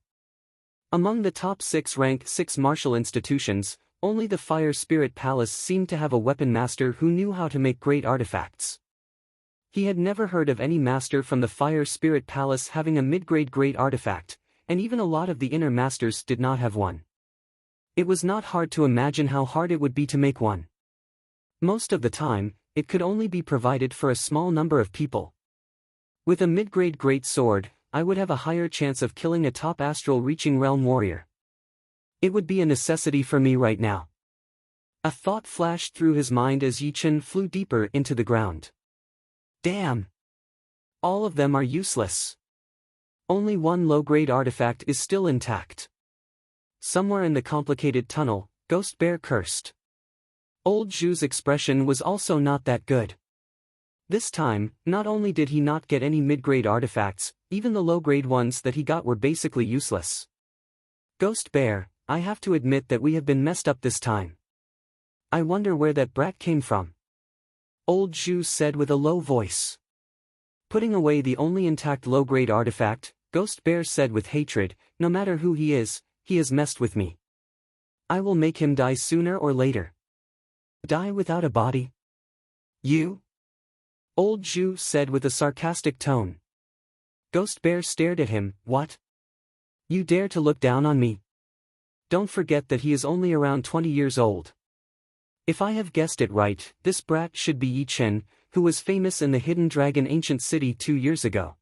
Among the top 6 rank 6 martial institutions, only the Fire Spirit Palace seemed to have a weapon master who knew how to make great artifacts. He had never heard of any master from the Fire Spirit Palace having a mid-grade great artifact, and even a lot of the inner masters did not have one. It was not hard to imagine how hard it would be to make one. Most of the time, it could only be provided for a small number of people. With a mid-grade great sword, I would have a higher chance of killing a top astral reaching realm warrior. It would be a necessity for me right now. A thought flashed through his mind as Yichen flew deeper into the ground. Damn! All of them are useless. Only one low-grade artifact is still intact. Somewhere in the complicated tunnel, Ghost Bear cursed. Old Zhu's expression was also not that good. This time, not only did he not get any mid-grade artifacts, even the low-grade ones that he got were basically useless. Ghost Bear, I have to admit that we have been messed up this time. I wonder where that brat came from. Old Zhu said with a low voice. Putting away the only intact low-grade artifact, Ghost Bear said with hatred, no matter who he has messed with me. I will make him die sooner or later. Die without a body? You? Old Zhu said with a sarcastic tone. Ghost Bear stared at him. What? You dare to look down on me? Don't forget that he is only around 20 years old. If I have guessed it right, this brat should be Yichen, who was famous in the Hidden Dragon Ancient City 2 years ago.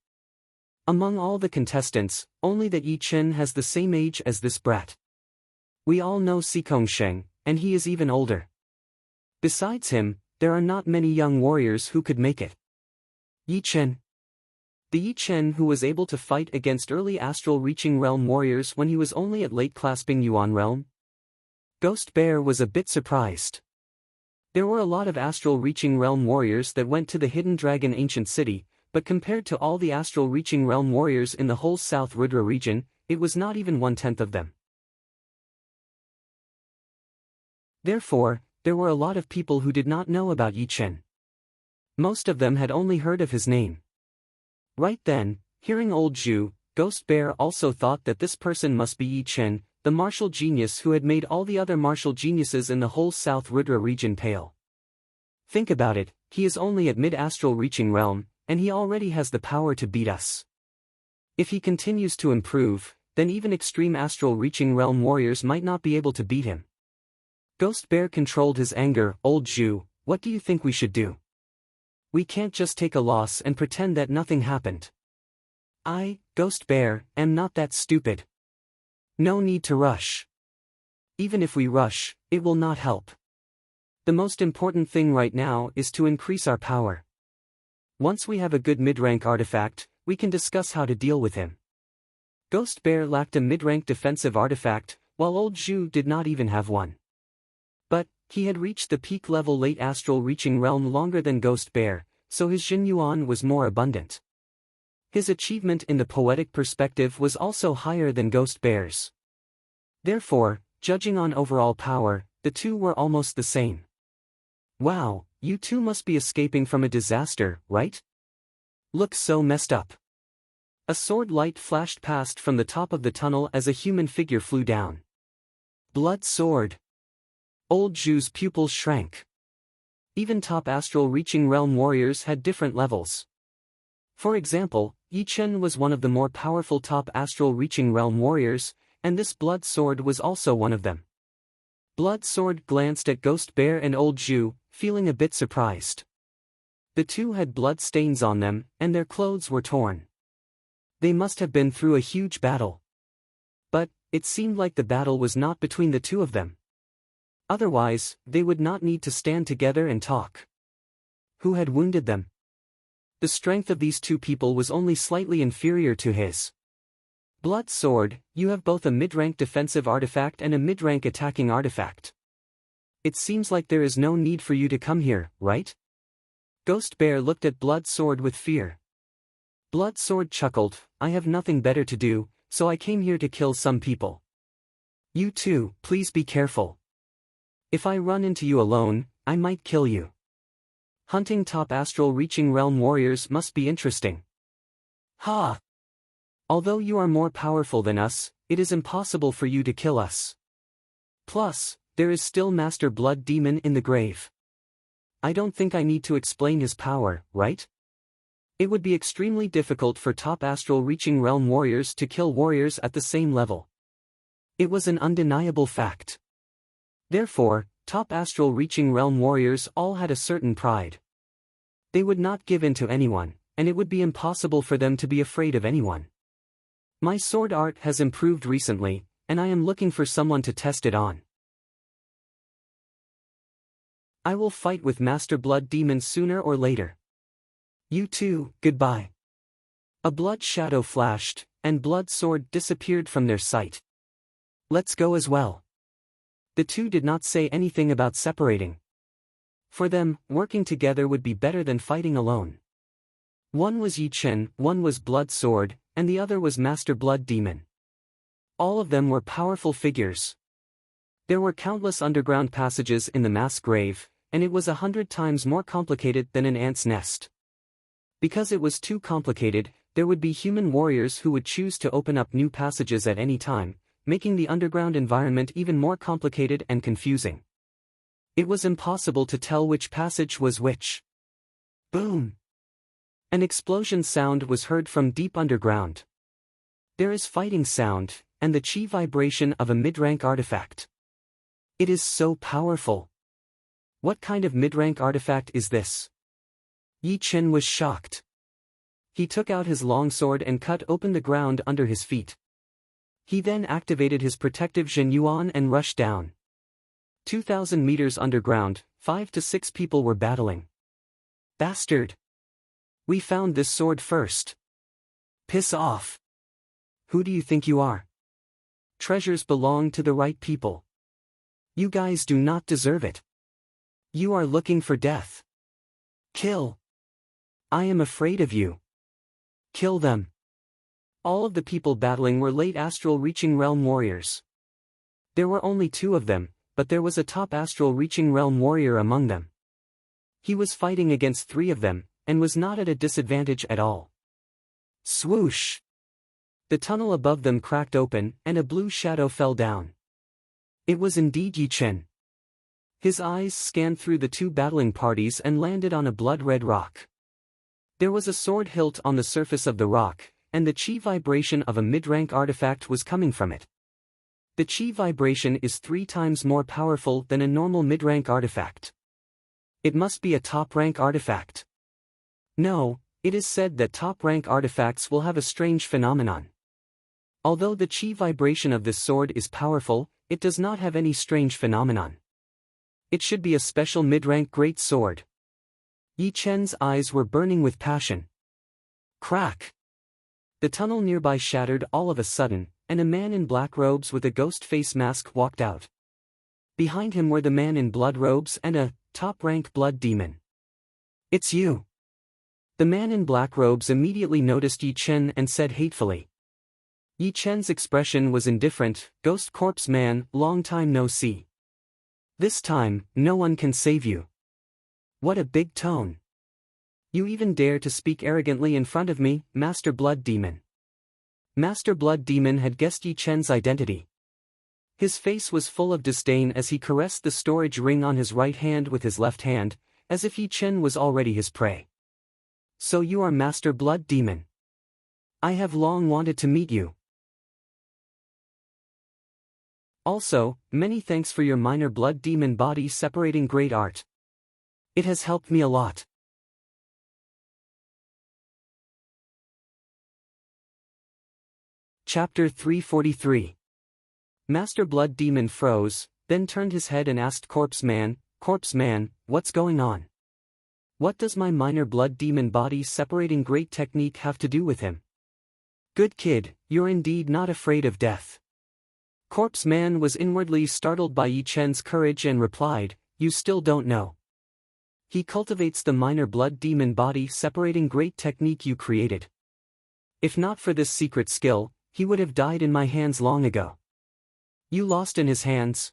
Among all the contestants, only that Yichen has the same age as this brat. We all know Sikong Sheng, and he is even older. Besides him, there are not many young warriors who could make it. Yichen. The Yichen who was able to fight against early astral reaching realm warriors when he was only at late clasping Yuan realm? Ghost Bear was a bit surprised. There were a lot of astral reaching realm warriors that went to the Hidden Dragon Ancient City, but compared to all the astral reaching realm warriors in the whole South Rudra region, it was not even 1/10 of them. Therefore, there were a lot of people who did not know about Yichen. Most of them had only heard of his name. Right then, hearing Old Zhu, Ghost Bear also thought that this person must be Yichen, the martial genius who had made all the other martial geniuses in the whole South Rudra region pale. Think about it, he is only at mid-astral reaching realm, and he already has the power to beat us. If he continues to improve, then even extreme astral reaching realm warriors might not be able to beat him. Ghost Bear controlled his anger. Old Zhu, what do you think we should do? We can't just take a loss and pretend that nothing happened. I, Ghost Bear, am not that stupid. No need to rush. Even if we rush, it will not help. The most important thing right now is to increase our power. Once we have a good mid-rank artifact, we can discuss how to deal with him. Ghost Bear lacked a mid-rank defensive artifact, while Old Zhu did not even have one. But, he had reached the peak level late astral reaching realm longer than Ghost Bear, so his Jin Yuan was more abundant. His achievement in the poetic perspective was also higher than Ghost Bear's. Therefore, judging on overall power, the two were almost the same. Wow, you two must be escaping from a disaster, right? Looks so messed up. A sword light flashed past from the top of the tunnel as a human figure flew down. Blood sword. Old Zhu's pupils shrank. Even top astral reaching realm warriors had different levels. For example, Yichen was one of the more powerful top astral reaching realm warriors, and this blood sword was also one of them. Blood sword glanced at Ghost Bear and Old Zhu, feeling a bit surprised. The two had blood stains on them, and their clothes were torn. They must have been through a huge battle. But, it seemed like the battle was not between the two of them. Otherwise, they would not need to stand together and talk. Who had wounded them? The strength of these two people was only slightly inferior to his. Blood Sword, you have both a mid-rank defensive artifact and a mid-rank attacking artifact. It seems like there is no need for you to come here, right? Ghost Bear looked at Blood Sword with fear. Blood Sword chuckled, I have nothing better to do, so I came here to kill some people. You too, please be careful. If I run into you alone, I might kill you. Hunting top astral reaching realm warriors must be interesting. Ha! Although you are more powerful than us, it is impossible for you to kill us. Plus, there is still Master Blood Demon in the grave. I don't think I need to explain his power, right? It would be extremely difficult for top astral reaching realm warriors to kill warriors at the same level. It was an undeniable fact. Therefore, top astral reaching realm warriors all had a certain pride. They would not give in to anyone, and it would be impossible for them to be afraid of anyone. My sword art has improved recently, and I am looking for someone to test it on. I will fight with Master Blood Demon sooner or later. You too, goodbye. A blood shadow flashed, and Blood Sword disappeared from their sight. Let's go as well. The two did not say anything about separating. For them, working together would be better than fighting alone. One was Yi Chen, one was Blood Sword, and the other was Master Blood Demon. All of them were powerful figures. There were countless underground passages in the mass grave, and it was 100 times more complicated than an ant's nest. Because it was too complicated, there would be human warriors who would choose to open up new passages at any time, making the underground environment even more complicated and confusing. It was impossible to tell which passage was which. Boom! An explosion sound was heard from deep underground. There is fighting sound, and the chi vibration of a mid-rank artifact. It is so powerful. What kind of mid-rank artifact is this? Yi Chen was shocked. He took out his longsword and cut open the ground under his feet. He then activated his protective Zhen Yuan and rushed down. 2,000 meters underground, 5 to 6 people were battling. Bastard! We found this sword first. Piss off! Who do you think you are? Treasures belong to the right people. You guys do not deserve it. You are looking for death. Kill! I am afraid of you. Kill them. All of the people battling were late astral reaching realm warriors. There were only 2 of them, but there was a top astral reaching realm warrior among them. He was fighting against 3 of them, and was not at a disadvantage at all. Swoosh! The tunnel above them cracked open, and a blue shadow fell down. It was indeed Yi Chen. His eyes scanned through the 2 battling parties and landed on a blood-red rock. There was a sword hilt on the surface of the rock, and the chi vibration of a mid-rank artifact was coming from it. The chi vibration is 3 times more powerful than a normal mid-rank artifact. It must be a top-rank artifact. No, it is said that top-rank artifacts will have a strange phenomenon. Although the chi vibration of this sword is powerful, it does not have any strange phenomenon. It should be a special mid-rank great sword. Yi Chen's eyes were burning with passion. Crack! The tunnel nearby shattered all of a sudden, and a man in black robes with a ghost face mask walked out. Behind him were the man in blood robes and a top-rank blood demon. It's you! The man in black robes immediately noticed Yi Chen and said hatefully. Yi Chen's expression was indifferent. Ghost corpse man, long time no see. This time, no one can save you. What a big tone. You even dare to speak arrogantly in front of me, Master Blood Demon. Master Blood Demon had guessed Yi Chen's identity. His face was full of disdain as he caressed the storage ring on his right hand with his left hand, as if Yi Chen was already his prey. So you are Master Blood Demon. I have long wanted to meet you. Also, many thanks for your minor blood demon body separating great art. It has helped me a lot. Chapter 343. Master Blood Demon froze, then turned his head and asked Corpse Man, what's going on? What does my minor blood demon body separating great technique have to do with him? Good kid, you're indeed not afraid of death. Corpse Man was inwardly startled by Yi Chen's courage and replied, you still don't know. He cultivates the minor blood demon body separating great technique you created. If not for this secret skill, he would have died in my hands long ago. You lost in his hands?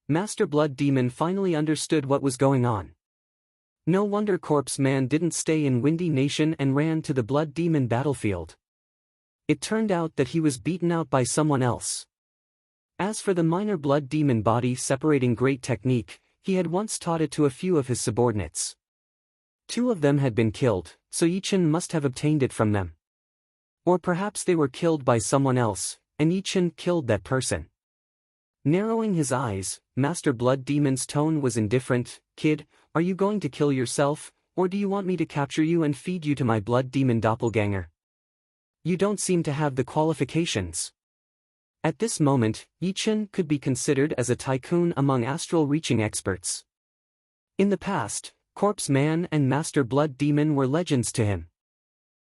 Master Blood Demon finally understood what was going on. No wonder Corpse Man didn't stay in Windy Nation and ran to the Blood Demon battlefield. It turned out that he was beaten out by someone else. As for the minor blood demon body separating great technique, he had once taught it to a few of his subordinates. 2 of them had been killed, so Yi Chen must have obtained it from them. Or perhaps they were killed by someone else, and Yi Chen killed that person. Narrowing his eyes, Master Blood Demon's tone was indifferent. Kid, are you going to kill yourself, or do you want me to capture you and feed you to my blood demon doppelganger? You don't seem to have the qualifications. At this moment, Yi Chen could be considered as a tycoon among astral-reaching experts. In the past, Corpse Man and Master Blood Demon were legends to him.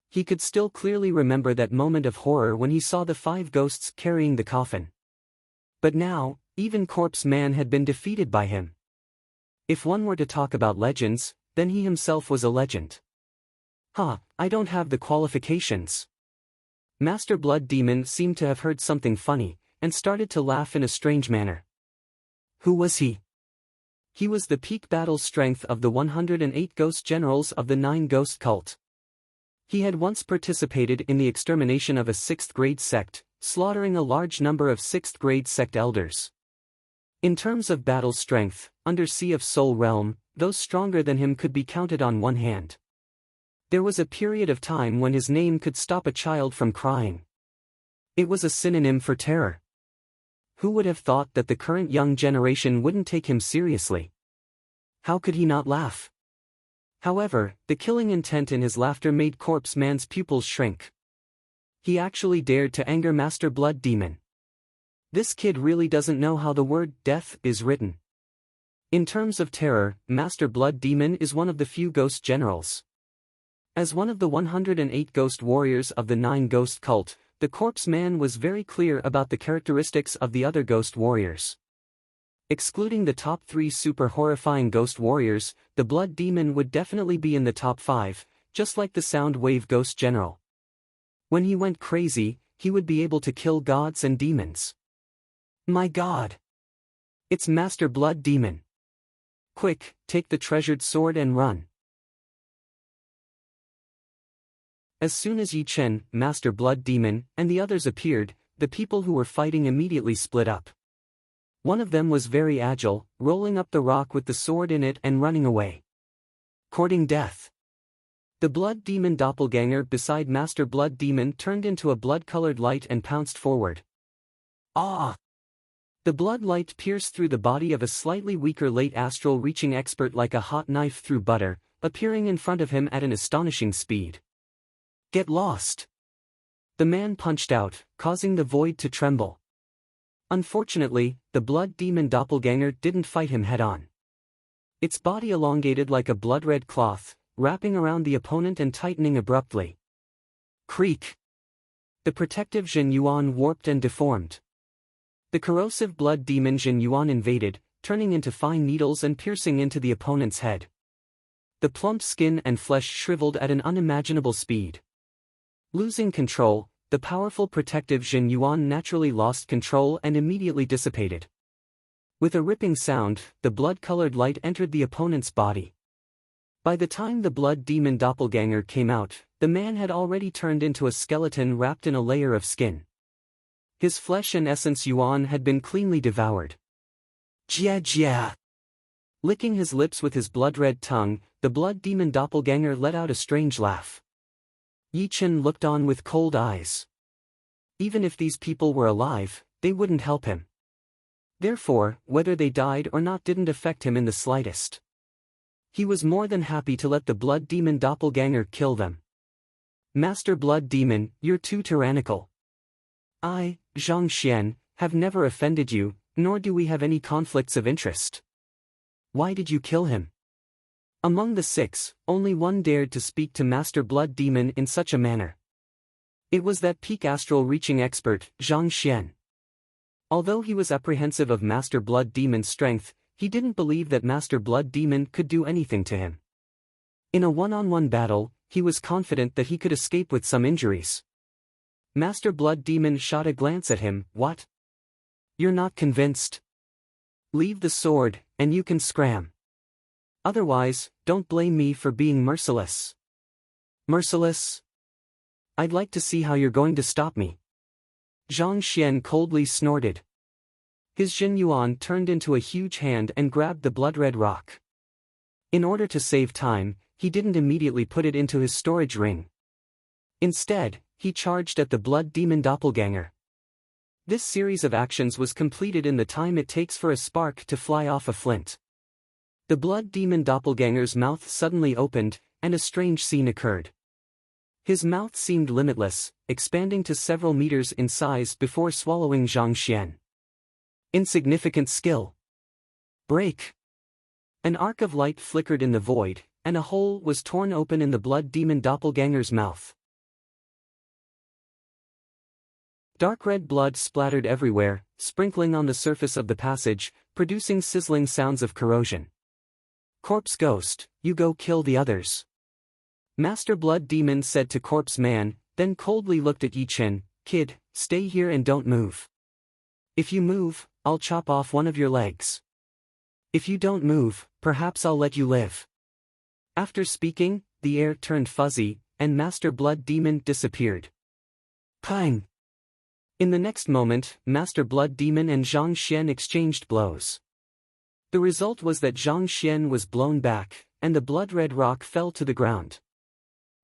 He could still clearly remember that moment of horror when he saw the 5 ghosts carrying the coffin. But now, even Corpse Man had been defeated by him. If one were to talk about legends, then he himself was a legend. I don't have the qualifications. Master Blood Demon seemed to have heard something funny, and started to laugh in a strange manner. Who was he? He was the peak battle strength of the 108 ghost generals of the 9 ghost cult. He had once participated in the extermination of a 6th grade sect, slaughtering a large number of 6th grade sect elders. In terms of battle strength, under Sea of Soul Realm, those stronger than him could be counted on one hand. There was a period of time when his name could stop a child from crying. It was a synonym for terror. Who would have thought that the current young generation wouldn't take him seriously? How could he not laugh? However, the killing intent in his laughter made Corpse Man's pupils shrink. He actually dared to anger Master Blood Demon. This kid really doesn't know how the word death is written. In terms of terror, Master Blood Demon is one of the few ghost generals. As one of the 108 ghost warriors of the 9 ghost cult, the Corpse Man was very clear about the characteristics of the other ghost warriors. Excluding the top 3 super horrifying ghost warriors, the Blood Demon would definitely be in the top 5, just like the Sound Wave Ghost General. When he went crazy, he would be able to kill gods and demons. My god! It's Master Blood Demon. Quick, take the treasured sword and run. As soon as Yi Chen, Master Blood Demon, and the others appeared, the people who were fighting immediately split up. One of them was very agile, rolling up the rock with the sword in it and running away. Courting death. The Blood Demon doppelganger beside Master Blood Demon turned into a blood-colored light and pounced forward. Ah! The blood light pierced through the body of a slightly weaker late astral-reaching expert like a hot knife through butter, appearing in front of him at an astonishing speed. Get lost! The man punched out, causing the void to tremble. Unfortunately, the Blood Demon doppelganger didn't fight him head-on. Its body elongated like a blood-red cloth, wrapping around the opponent and tightening abruptly. Creak! The protective Jin Yuan warped and deformed. The corrosive Blood Demon Jin Yuan invaded, turning into fine needles and piercing into the opponent's head. The plump skin and flesh shriveled at an unimaginable speed. Losing control, the powerful protective Jin Yuan naturally lost control and immediately dissipated. With a ripping sound, the blood-colored light entered the opponent's body. By the time the Blood Demon doppelganger came out, the man had already turned into a skeleton wrapped in a layer of skin. His flesh and essence Yuan had been cleanly devoured. Jia jia! Licking his lips with his blood-red tongue, the Blood Demon doppelganger let out a strange laugh. Yi Chen looked on with cold eyes. Even if these people were alive, they wouldn't help him. Therefore, whether they died or not didn't affect him in the slightest. He was more than happy to let the Blood Demon doppelganger kill them. Master Blood Demon, you're too tyrannical. I, Zhang Xian, have never offended you, nor do we have any conflicts of interest. Why did you kill him? Among the six, only one dared to speak to Master Blood Demon in such a manner. It was that peak astral reaching expert, Zhang Xian. Although he was apprehensive of Master Blood Demon's strength, he didn't believe that Master Blood Demon could do anything to him. In a one-on-one battle, he was confident that he could escape with some injuries. Master Blood Demon shot a glance at him. What? You're not convinced? Leave the sword, and you can scram. Otherwise, don't blame me for being merciless. Merciless? I'd like to see how you're going to stop me. Zhang Xian coldly snorted. His Jin Yuan turned into a huge hand and grabbed the blood-red rock. In order to save time, he didn't immediately put it into his storage ring. Instead, he charged at the Blood Demon Doppelganger. This series of actions was completed in the time it takes for a spark to fly off a flint. The Blood Demon Doppelganger's mouth suddenly opened, and a strange scene occurred. His mouth seemed limitless, expanding to several meters in size before swallowing Zhang Xian. Insignificant skill. Break. An arc of light flickered in the void, and a hole was torn open in the Blood Demon Doppelganger's mouth. Dark red blood splattered everywhere, sprinkling on the surface of the passage, producing sizzling sounds of corrosion. Corpse Ghost, you go kill the others. Master Blood Demon said to Corpse Man, then coldly looked at Yi Chen. Kid, stay here and don't move. If you move, I'll chop off one of your legs. If you don't move, perhaps I'll let you live. After speaking, the air turned fuzzy, and Master Blood Demon disappeared. Pang! In the next moment, Master Blood Demon and Zhang Xian exchanged blows. The result was that Zhang Xian was blown back, and the blood-red rock fell to the ground.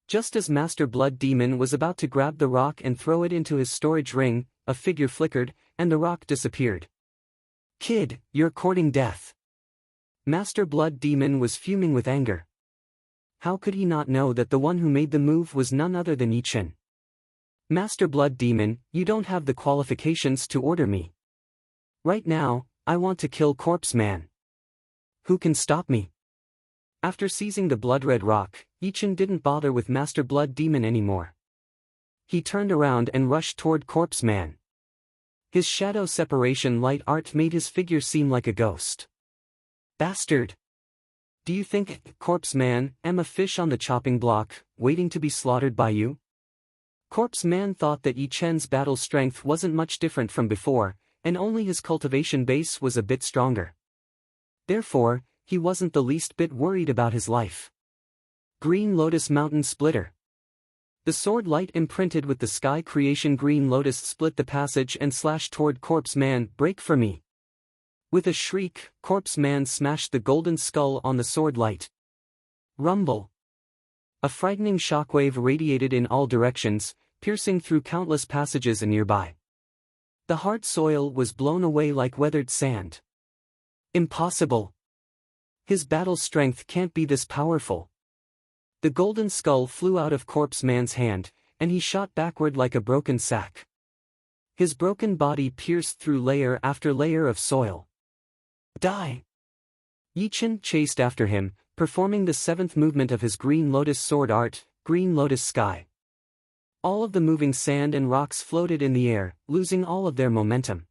Just as Master Blood Demon was about to grab the rock and throw it into his storage ring, a figure flickered, and the rock disappeared. Kid, you're courting death. Master Blood Demon was fuming with anger. How could he not know that the one who made the move was none other than Yi Chen? Master Blood Demon, you don't have the qualifications to order me. Right now, I want to kill Corpse Man. Who can stop me? After seizing the blood-red rock, Yi Chen didn't bother with Master Blood Demon anymore. He turned around and rushed toward Corpse Man. His shadow separation light art made his figure seem like a ghost. Bastard! Do you think, Corpse Man, I'm a fish on the chopping block, waiting to be slaughtered by you? Corpse Man thought that Yi Chen's battle strength wasn't much different from before, and only his cultivation base was a bit stronger. Therefore, he wasn't the least bit worried about his life. Green Lotus Mountain Splitter. The sword light imprinted with the sky creation Green Lotus split the passage and slashed toward Corpse Man. Break for me. With a shriek, Corpse Man smashed the golden skull on the sword light. Rumble. A frightening shockwave radiated in all directions, piercing through countless passages nearby. The hard soil was blown away like weathered sand. Impossible. His battle strength can't be this powerful. The golden skull flew out of Corpse Man's hand, and he shot backward like a broken sack. His broken body pierced through layer after layer of soil. Die! Yi Chen chased after him, performing the seventh movement of his Green Lotus sword art, Green Lotus Sky. All of the moving sand and rocks floated in the air, losing all of their momentum.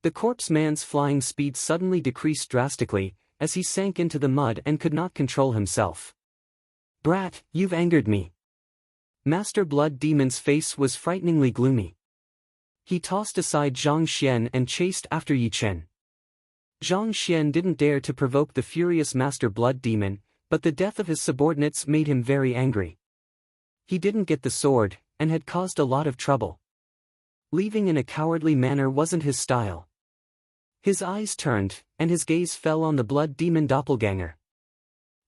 The Corpse Man's flying speed suddenly decreased drastically, as he sank into the mud and could not control himself. Brat, you've angered me. Master Blood Demon's face was frighteningly gloomy. He tossed aside Zhang Xian and chased after Yi Chen. Zhang Xian didn't dare to provoke the furious Master Blood Demon, but the death of his subordinates made him very angry. He didn't get the sword, and had caused a lot of trouble. Leaving in a cowardly manner wasn't his style. His eyes turned, and his gaze fell on the Blood Demon Doppelganger.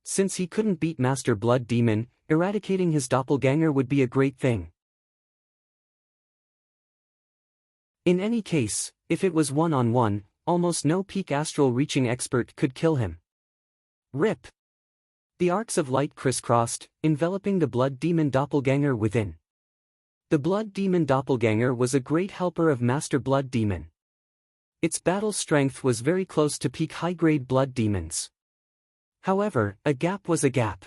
Since he couldn't beat Master Blood Demon, eradicating his doppelganger would be a great thing. In any case, if it was one-on-one, almost no peak astral reaching expert could kill him. Rip! The arcs of light crisscrossed, enveloping the Blood Demon Doppelganger within. The Blood Demon Doppelganger was a great helper of Master Blood Demon. Its battle strength was very close to peak high-grade Blood Demons. However, a gap was a gap.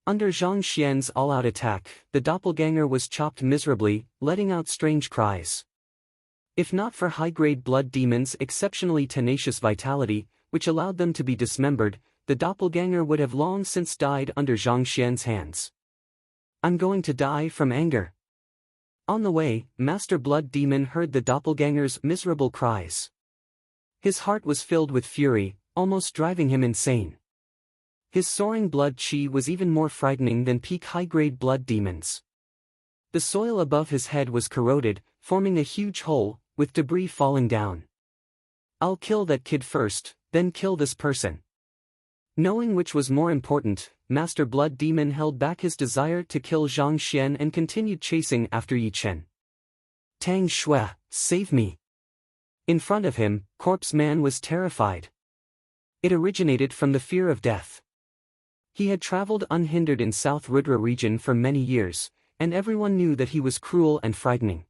Under Zhang Xian's all-out attack, the doppelganger was chopped miserably, letting out strange cries. If not for high-grade blood demons' exceptionally tenacious vitality, which allowed them to be dismembered, the doppelganger would have long since died under Zhang Xian's hands. I'm going to die from anger. On the way, Master Blood Demon heard the doppelganger's miserable cries. His heart was filled with fury, almost driving him insane. His soaring blood chi was even more frightening than peak high-grade blood demons. The soil above his head was corroded, forming a huge hole, with debris falling down. I'll kill that kid first, then kill this person. Knowing which was more important, Master Blood Demon held back his desire to kill Zhang Xian and continued chasing after Yi Chen. Tang Shui, save me! In front of him, Corpse Man was terrified. It originated from the fear of death. He had traveled unhindered in South Rudra region for many years, and everyone knew that he was cruel and frightening.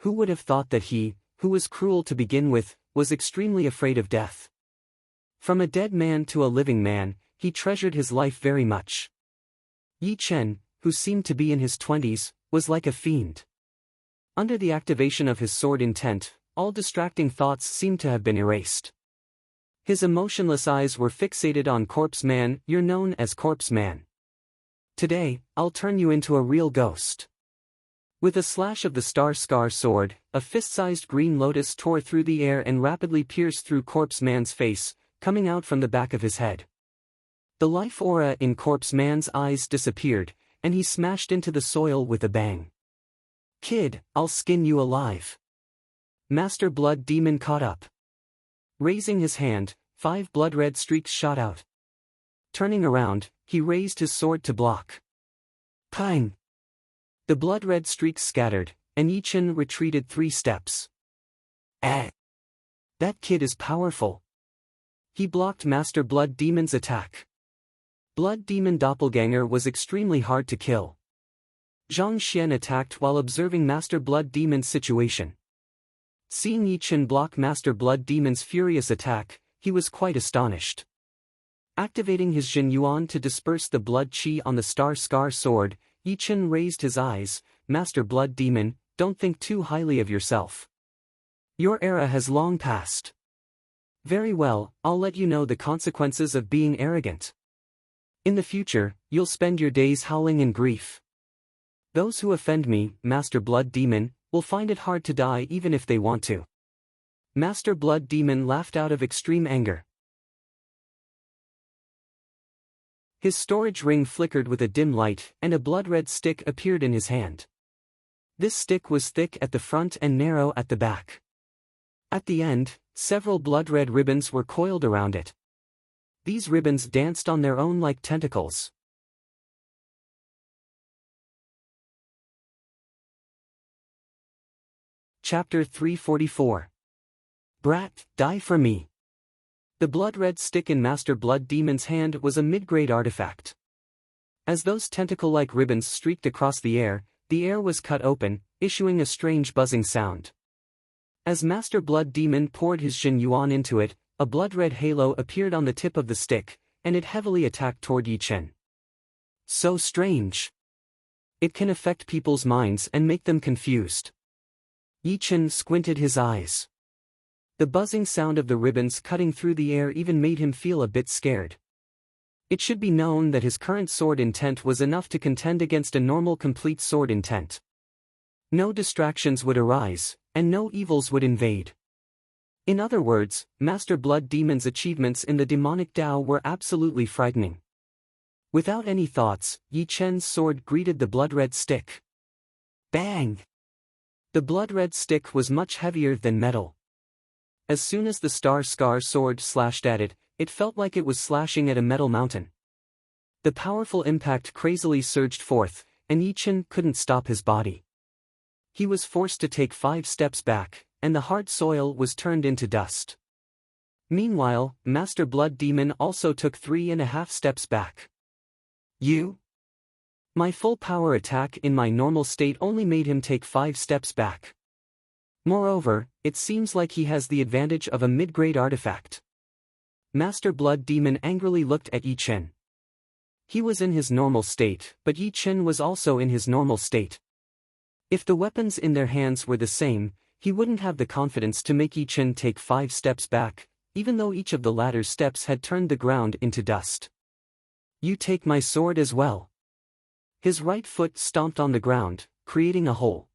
Who would have thought that he, who was cruel to begin with, was extremely afraid of death? From a dead man to a living man, he treasured his life very much. Yi Chen, who seemed to be in his 20s, was like a fiend. Under the activation of his sword intent, all distracting thoughts seemed to have been erased. His emotionless eyes were fixated on Corpse Man. You're known as Corpse Man. Today, I'll turn you into a real ghost. With a slash of the Star Scar sword, a fist-sized green lotus tore through the air and rapidly pierced through Corpse Man's face, coming out from the back of his head. The life aura in Corpse Man's eyes disappeared, and he smashed into the soil with a bang. Kid, I'll skin you alive. Master Blood Demon caught up. Raising his hand, 5 blood-red streaks shot out. Turning around, he raised his sword to block. Pang! The blood-red streaks scattered, and Yi Chen retreated 3 steps. That kid is powerful. He blocked Master Blood Demon's attack. Blood Demon Doppelganger was extremely hard to kill. Zhang Xian attacked while observing Master Blood Demon's situation. Seeing Yi Chen block Master Blood Demon's furious attack, he was quite astonished. Activating his Jin Yuan to disperse the blood chi on the Star Scar sword, Yi Chen raised his eyes. Master Blood Demon, don't think too highly of yourself. Your era has long passed. Very well, I'll let you know the consequences of being arrogant. In the future, you'll spend your days howling in grief. Those who offend me, Master Blood Demon, will find it hard to die even if they want to. Master Blood Demon laughed out of extreme anger. His storage ring flickered with a dim light, and a blood-red stick appeared in his hand. This stick was thick at the front and narrow at the back. At the end, several blood-red ribbons were coiled around it. These ribbons danced on their own like tentacles. Chapter 344. Brat, die for me. The blood-red stick in Master Blood Demon's hand was a mid-grade artifact. As those tentacle-like ribbons streaked across the air was cut open, issuing a strange buzzing sound. As Master Blood Demon poured his Jin Yuan into it, a blood-red halo appeared on the tip of the stick, and it heavily attacked toward Yi Chen. So strange. It can affect people's minds and make them confused. Yi Chen squinted his eyes. The buzzing sound of the ribbons cutting through the air even made him feel a bit scared. It should be known that his current sword intent was enough to contend against a normal complete sword intent. No distractions would arise, and no evils would invade. In other words, Master Blood Demon's achievements in the demonic Tao were absolutely frightening. Without any thoughts, Yi Chen's sword greeted the blood-red stick. Bang! The blood-red stick was much heavier than metal. As soon as the Star Scar sword slashed at it, it felt like it was slashing at a metal mountain. The powerful impact crazily surged forth, and Yi Chen couldn't stop his body. He was forced to take 5 steps back, and the hard soil was turned into dust. Meanwhile, Master Blood Demon also took 3.5 steps back. You? My full power attack in my normal state only made him take 5 steps back. Moreover, it seems like he has the advantage of a mid-grade artifact. Master Blood Demon angrily looked at Yi Chen. He was in his normal state, but Yi Chen was also in his normal state. If the weapons in their hands were the same, he wouldn't have the confidence to make Yi Chen take 5 steps back, even though each of the latter's steps had turned the ground into dust. You take my sword as well. His right foot stomped on the ground, creating a hole.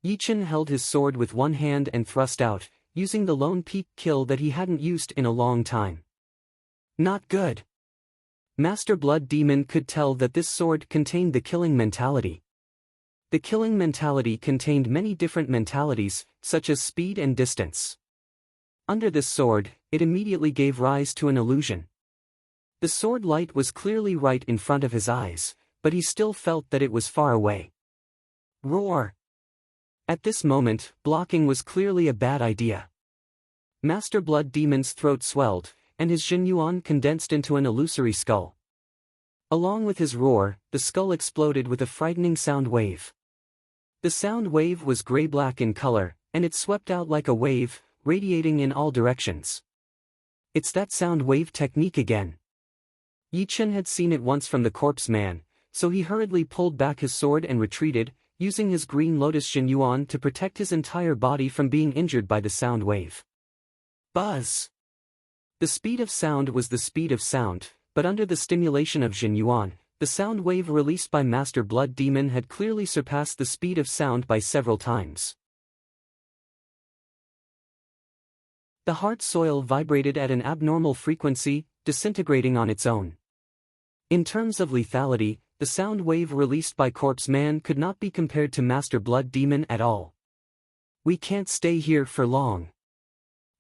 Yi Chen held his sword with one hand and thrust out, using the lone peak kill that he hadn't used in a long time. Not good. Master Blood Demon could tell that this sword contained the killing mentality. The killing mentality contained many different mentalities, such as speed and distance. Under this sword, it immediately gave rise to an illusion. The sword light was clearly right in front of his eyes, but he still felt that it was far away. Roar! At this moment, blocking was clearly a bad idea. Master Blood Demon's throat swelled, and his Jinyuan condensed into an illusory skull. Along with his roar, the skull exploded with a frightening sound wave. The sound wave was gray-black in color, and it swept out like a wave, radiating in all directions. It's that sound wave technique again. Yi Chen had seen it once from the corpse man, so he hurriedly pulled back his sword and retreated, using his green lotus Jinyuan to protect his entire body from being injured by the sound wave. Buzz! The speed of sound was the speed of sound, but under the stimulation of Jinyuan, the sound wave released by Master Blood Demon had clearly surpassed the speed of sound by several times. The heart soil vibrated at an abnormal frequency, disintegrating on its own. In terms of lethality, the sound wave released by Corpse Man could not be compared to Master Blood Demon at all. We can't stay here for long.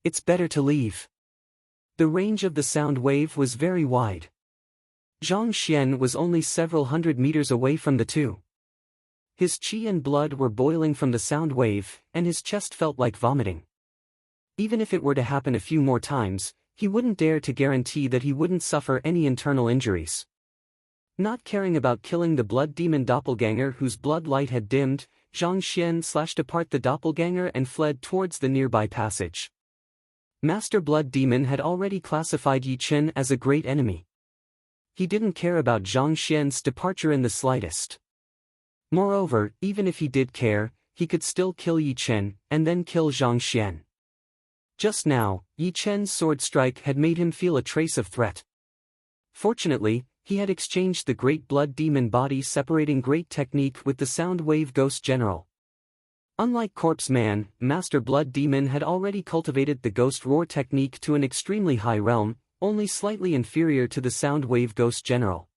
It's better to leave. The range of the sound wave was very wide. Zhang Xian was only several hundred meters away from the two. His qi and blood were boiling from the sound wave, and his chest felt like vomiting. Even if it were to happen a few more times, he wouldn't dare to guarantee that he wouldn't suffer any internal injuries. Not caring about killing the blood demon doppelganger whose blood light had dimmed, Zhang Xian slashed apart the doppelganger and fled towards the nearby passage. Master Blood Demon had already classified Yi Chen as a great enemy. He didn't care about Zhang Xian's departure in the slightest. Moreover, even if he did care, he could still kill Yi Chen, and then kill Zhang Xian. Just now, Yi Chen's sword strike had made him feel a trace of threat. Fortunately, he had exchanged the Great Blood Demon body separating great technique with the Sound Wave Ghost General. Unlike Corpse Man, Master Blood Demon had already cultivated the Ghost Roar technique to an extremely high realm, only slightly inferior to the Sound Wave Ghost General.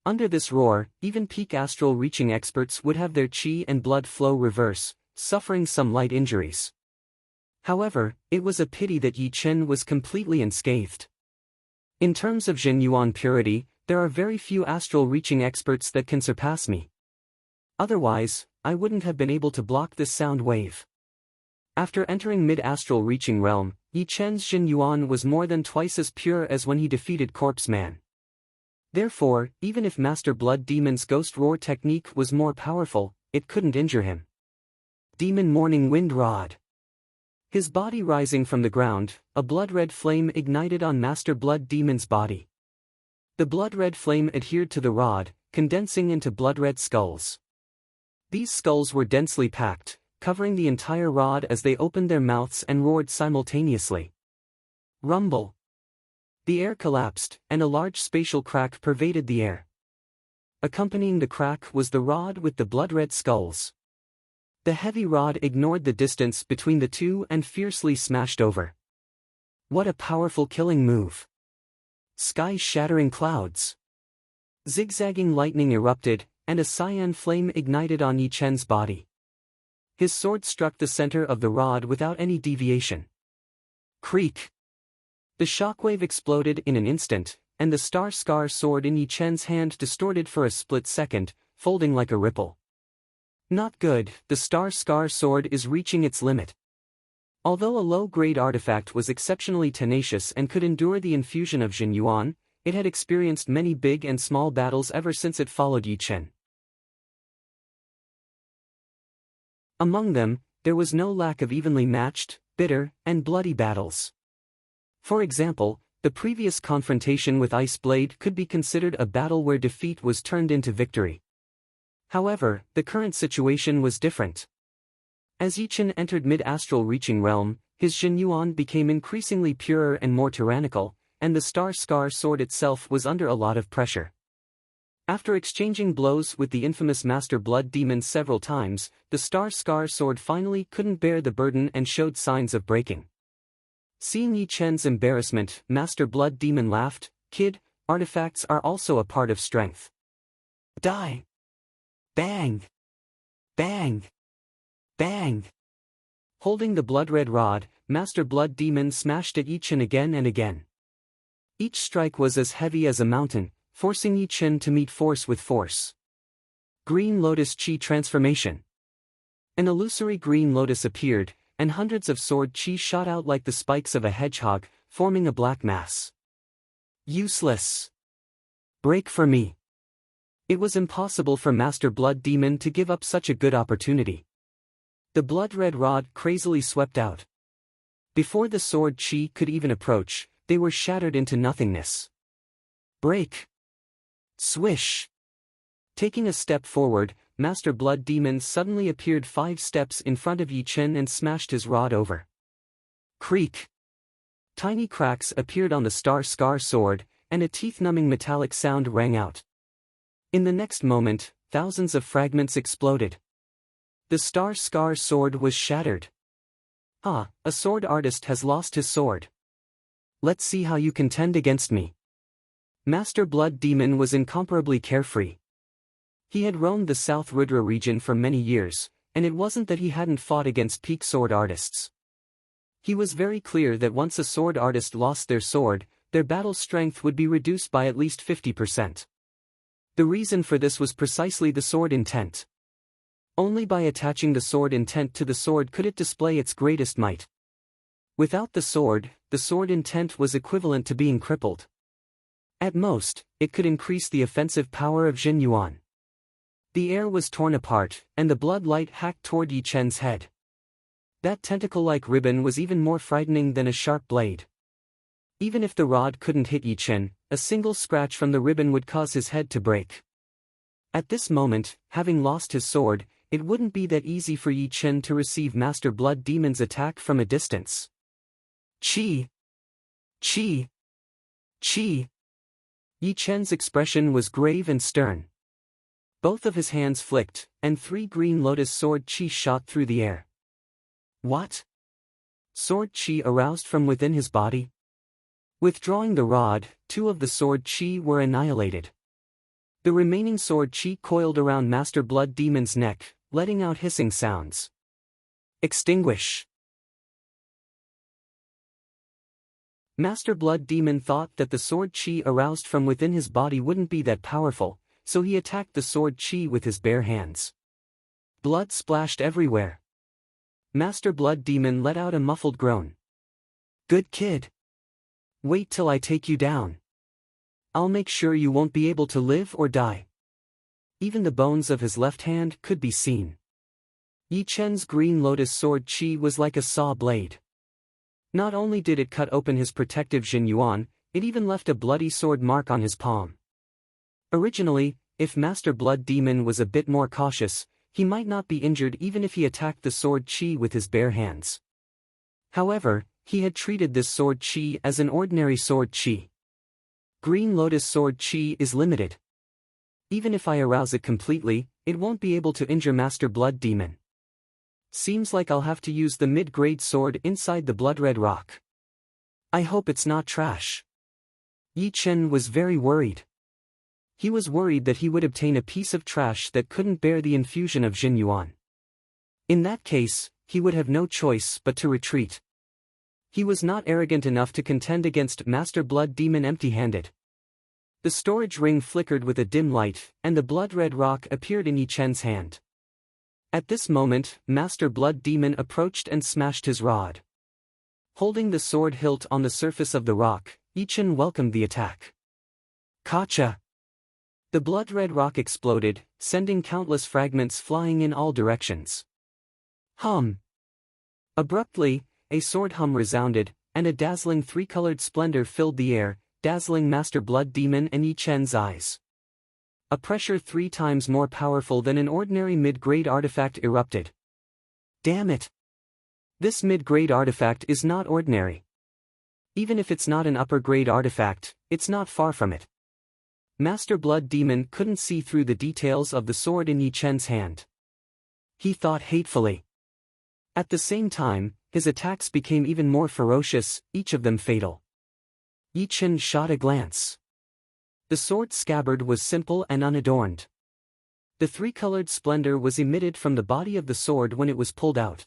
Under this roar, even peak astral reaching experts would have their chi and blood flow reverse, suffering some light injuries. However, it was a pity that Yi Chen was completely unscathed. In terms of Jinyuan purity, there are very few astral reaching experts that can surpass me. Otherwise, I wouldn't have been able to block this sound wave. After entering mid-astral reaching realm, Yi Chen's Jinyuan was more than twice as pure as when he defeated Corpse Man. Therefore, even if Master Blood Demon's Ghost Roar technique was more powerful, it couldn't injure him. Demon Morning Wind Rod. His body rising from the ground, a blood-red flame ignited on Master Blood Demon's body. The blood-red flame adhered to the rod, condensing into blood-red skulls. These skulls were densely packed, covering the entire rod as they opened their mouths and roared simultaneously. Rumble. The air collapsed, and a large spatial crack pervaded the air. Accompanying the crack was the rod with the blood-red skulls. The heavy rod ignored the distance between the two and fiercely smashed over. What a powerful killing move. Sky-shattering clouds. Zigzagging lightning erupted, and a cyan flame ignited on Yi Chen's body. His sword struck the center of the rod without any deviation. Creak. The shockwave exploded in an instant, and the Star Scar sword in Yi Chen's hand distorted for a split second, folding like a ripple. Not good, the Star Scar sword is reaching its limit. Although a low-grade artifact was exceptionally tenacious and could endure the infusion of Jinyuan, it had experienced many big and small battles ever since it followed Yi Chen. Among them, there was no lack of evenly matched, bitter, and bloody battles. For example, The previous confrontation with Ice Blade could be considered a battle where defeat was turned into victory. However, the current situation was different. As Yichen entered mid-astral reaching realm, his Jinyuan became increasingly purer and more tyrannical, and the Star Scar sword itself was under a lot of pressure. After exchanging blows with the infamous Master Blood Demon several times, the Star Scar sword finally couldn't bear the burden and showed signs of breaking. Seeing Yichen's embarrassment, Master Blood Demon laughed, "Kid, artifacts are also a part of strength. Die! Bang! Bang! Bang!" Holding the blood-red rod, Master Blood Demon smashed at Yichen again and again. Each strike was as heavy as a mountain, forcing Yichen to meet force with force. Green Lotus Chi Transformation. An illusory green lotus appeared, and hundreds of sword chi shot out like the spikes of a hedgehog, forming a black mass. Useless. Break for me. It was impossible for Master Blood Demon to give up such a good opportunity. The blood-red rod crazily swept out. Before the sword chi could even approach, they were shattered into nothingness. Break. Swish. Taking a step forward, Master Blood Demon suddenly appeared 5 steps in front of Yichen and smashed his rod over. Creak. Tiny cracks appeared on the Star Scar sword, and a teeth-numbing metallic sound rang out. In the next moment, thousands of fragments exploded. The Star Scar sword was shattered. Ah, a sword artist has lost his sword. Let's see how you contend against me. Master Blood Demon was incomparably carefree. He had roamed the South Rudra region for many years, and it wasn't that he hadn't fought against peak sword artists. He was very clear that once a sword artist lost their sword, their battle strength would be reduced by at least 50%. The reason for this was precisely the sword intent. Only by attaching the sword intent to the sword could it display its greatest might. Without the sword intent was equivalent to being crippled. At most, it could increase the offensive power of Jinyuan. The air was torn apart, and the blood light hacked toward Yichen's head. That tentacle-like ribbon was even more frightening than a sharp blade. Even if the rod couldn't hit Yichen, a single scratch from the ribbon would cause his head to break. At this moment, having lost his sword, it wouldn't be that easy for Yichen to receive Master Blood Demon's attack from a distance. Chi! Chi! Chi! Yichen's expression was grave and stern. Both of his hands flicked, and 3 green lotus sword chi shot through the air. What? Sword chi aroused from within his body? Withdrawing the rod, 2 of the sword chi were annihilated. The remaining sword chi coiled around Master Blood Demon's neck, letting out hissing sounds. Extinguish! Master Blood Demon thought that the sword chi aroused from within his body wouldn't be that powerful, so he attacked the sword chi with his bare hands. Blood splashed everywhere. Master Blood Demon let out a muffled groan. Good kid. Wait till I take you down. I'll make sure you won't be able to live or die. Even the bones of his left hand could be seen. Yichen's green lotus sword chi was like a saw blade. Not only did it cut open his protective Jinyuan, it even left a bloody sword mark on his palm. Originally, if Master Blood Demon was a bit more cautious, he might not be injured even if he attacked the sword chi with his bare hands. However, he had treated this sword chi as an ordinary sword chi. Green Lotus sword chi is limited. Even if I arouse it completely, it won't be able to injure Master Blood Demon. Seems like I'll have to use the mid-grade sword inside the blood-red rock. I hope it's not trash. Yichen was very worried. He was worried that he would obtain a piece of trash that couldn't bear the infusion of Jinyuan. In that case, he would have no choice but to retreat. He was not arrogant enough to contend against Master Blood Demon empty-handed. The storage ring flickered with a dim light, and the blood-red rock appeared in Yichen's hand. At this moment, Master Blood Demon approached and smashed his rod. Holding the sword hilt on the surface of the rock, Yichen welcomed the attack. Kacha! The blood-red rock exploded, sending countless fragments flying in all directions. Hum! Abruptly, a sword hum resounded, and a dazzling three-colored splendor filled the air, dazzling Master Blood Demon and Yi Chen's eyes. A pressure 3 times more powerful than an ordinary mid-grade artifact erupted. Damn it! This mid-grade artifact is not ordinary. Even if it's not an upper-grade artifact, it's not far from it. Master Blood Demon couldn't see through the details of the sword in Yi Chen's hand. He thought hatefully. At the same time, his attacks became even more ferocious, each of them fatal. Yi Chen shot a glance. The sword's scabbard was simple and unadorned. The three-colored splendor was emitted from the body of the sword when it was pulled out.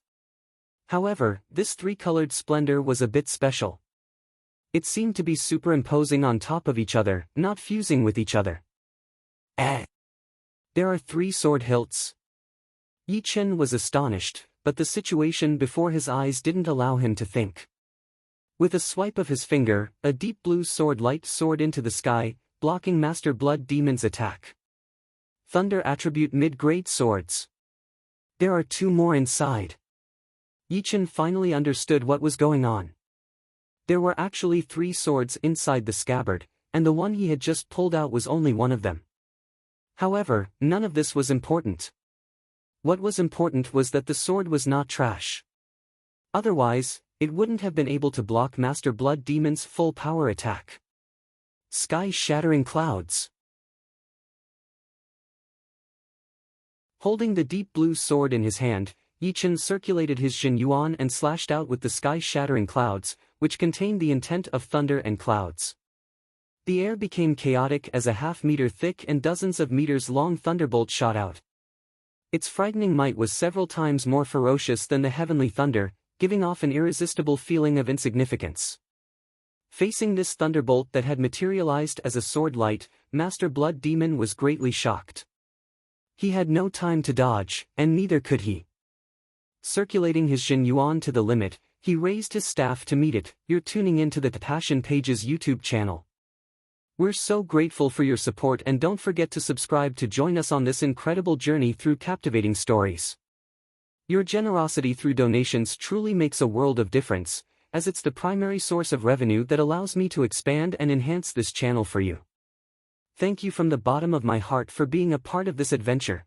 However, this three-colored splendor was a bit special. It seemed to be superimposing on top of each other, not fusing with each other. There are 3 sword hilts. Yi Chen was astonished, but the situation before his eyes didn't allow him to think. With a swipe of his finger, a deep blue sword light soared into the sky, blocking Master Blood Demon's attack. Thunder attribute mid-grade swords. There are 2 more inside. Yi Chen finally understood what was going on. There were actually 3 swords inside the scabbard, and the one he had just pulled out was only one of them. However, none of this was important. What was important was that the sword was not trash. Otherwise, it wouldn't have been able to block Master Blood Demon's full power attack. Sky-shattering clouds. Holding the deep blue sword in his hand, Yi Chen circulated his Jin Yuan and slashed out with the sky-shattering clouds, which contained the intent of thunder and clouds. The air became chaotic as a half-meter thick and dozens of meters long thunderbolt shot out. Its frightening might was several times more ferocious than the heavenly thunder, giving off an irresistible feeling of insignificance. Facing this thunderbolt that had materialized as a sword light, Master Blood Demon was greatly shocked. He had no time to dodge, and neither could he. Circulating his Jin Yuan to the limit, he raised his staff to meet it. You're tuning into the Passion Pages YouTube channel. We're so grateful for your support, and don't forget to subscribe to join us on this incredible journey through captivating stories. Your generosity through donations truly makes a world of difference, as it's the primary source of revenue that allows me to expand and enhance this channel for you. Thank you from the bottom of my heart for being a part of this adventure.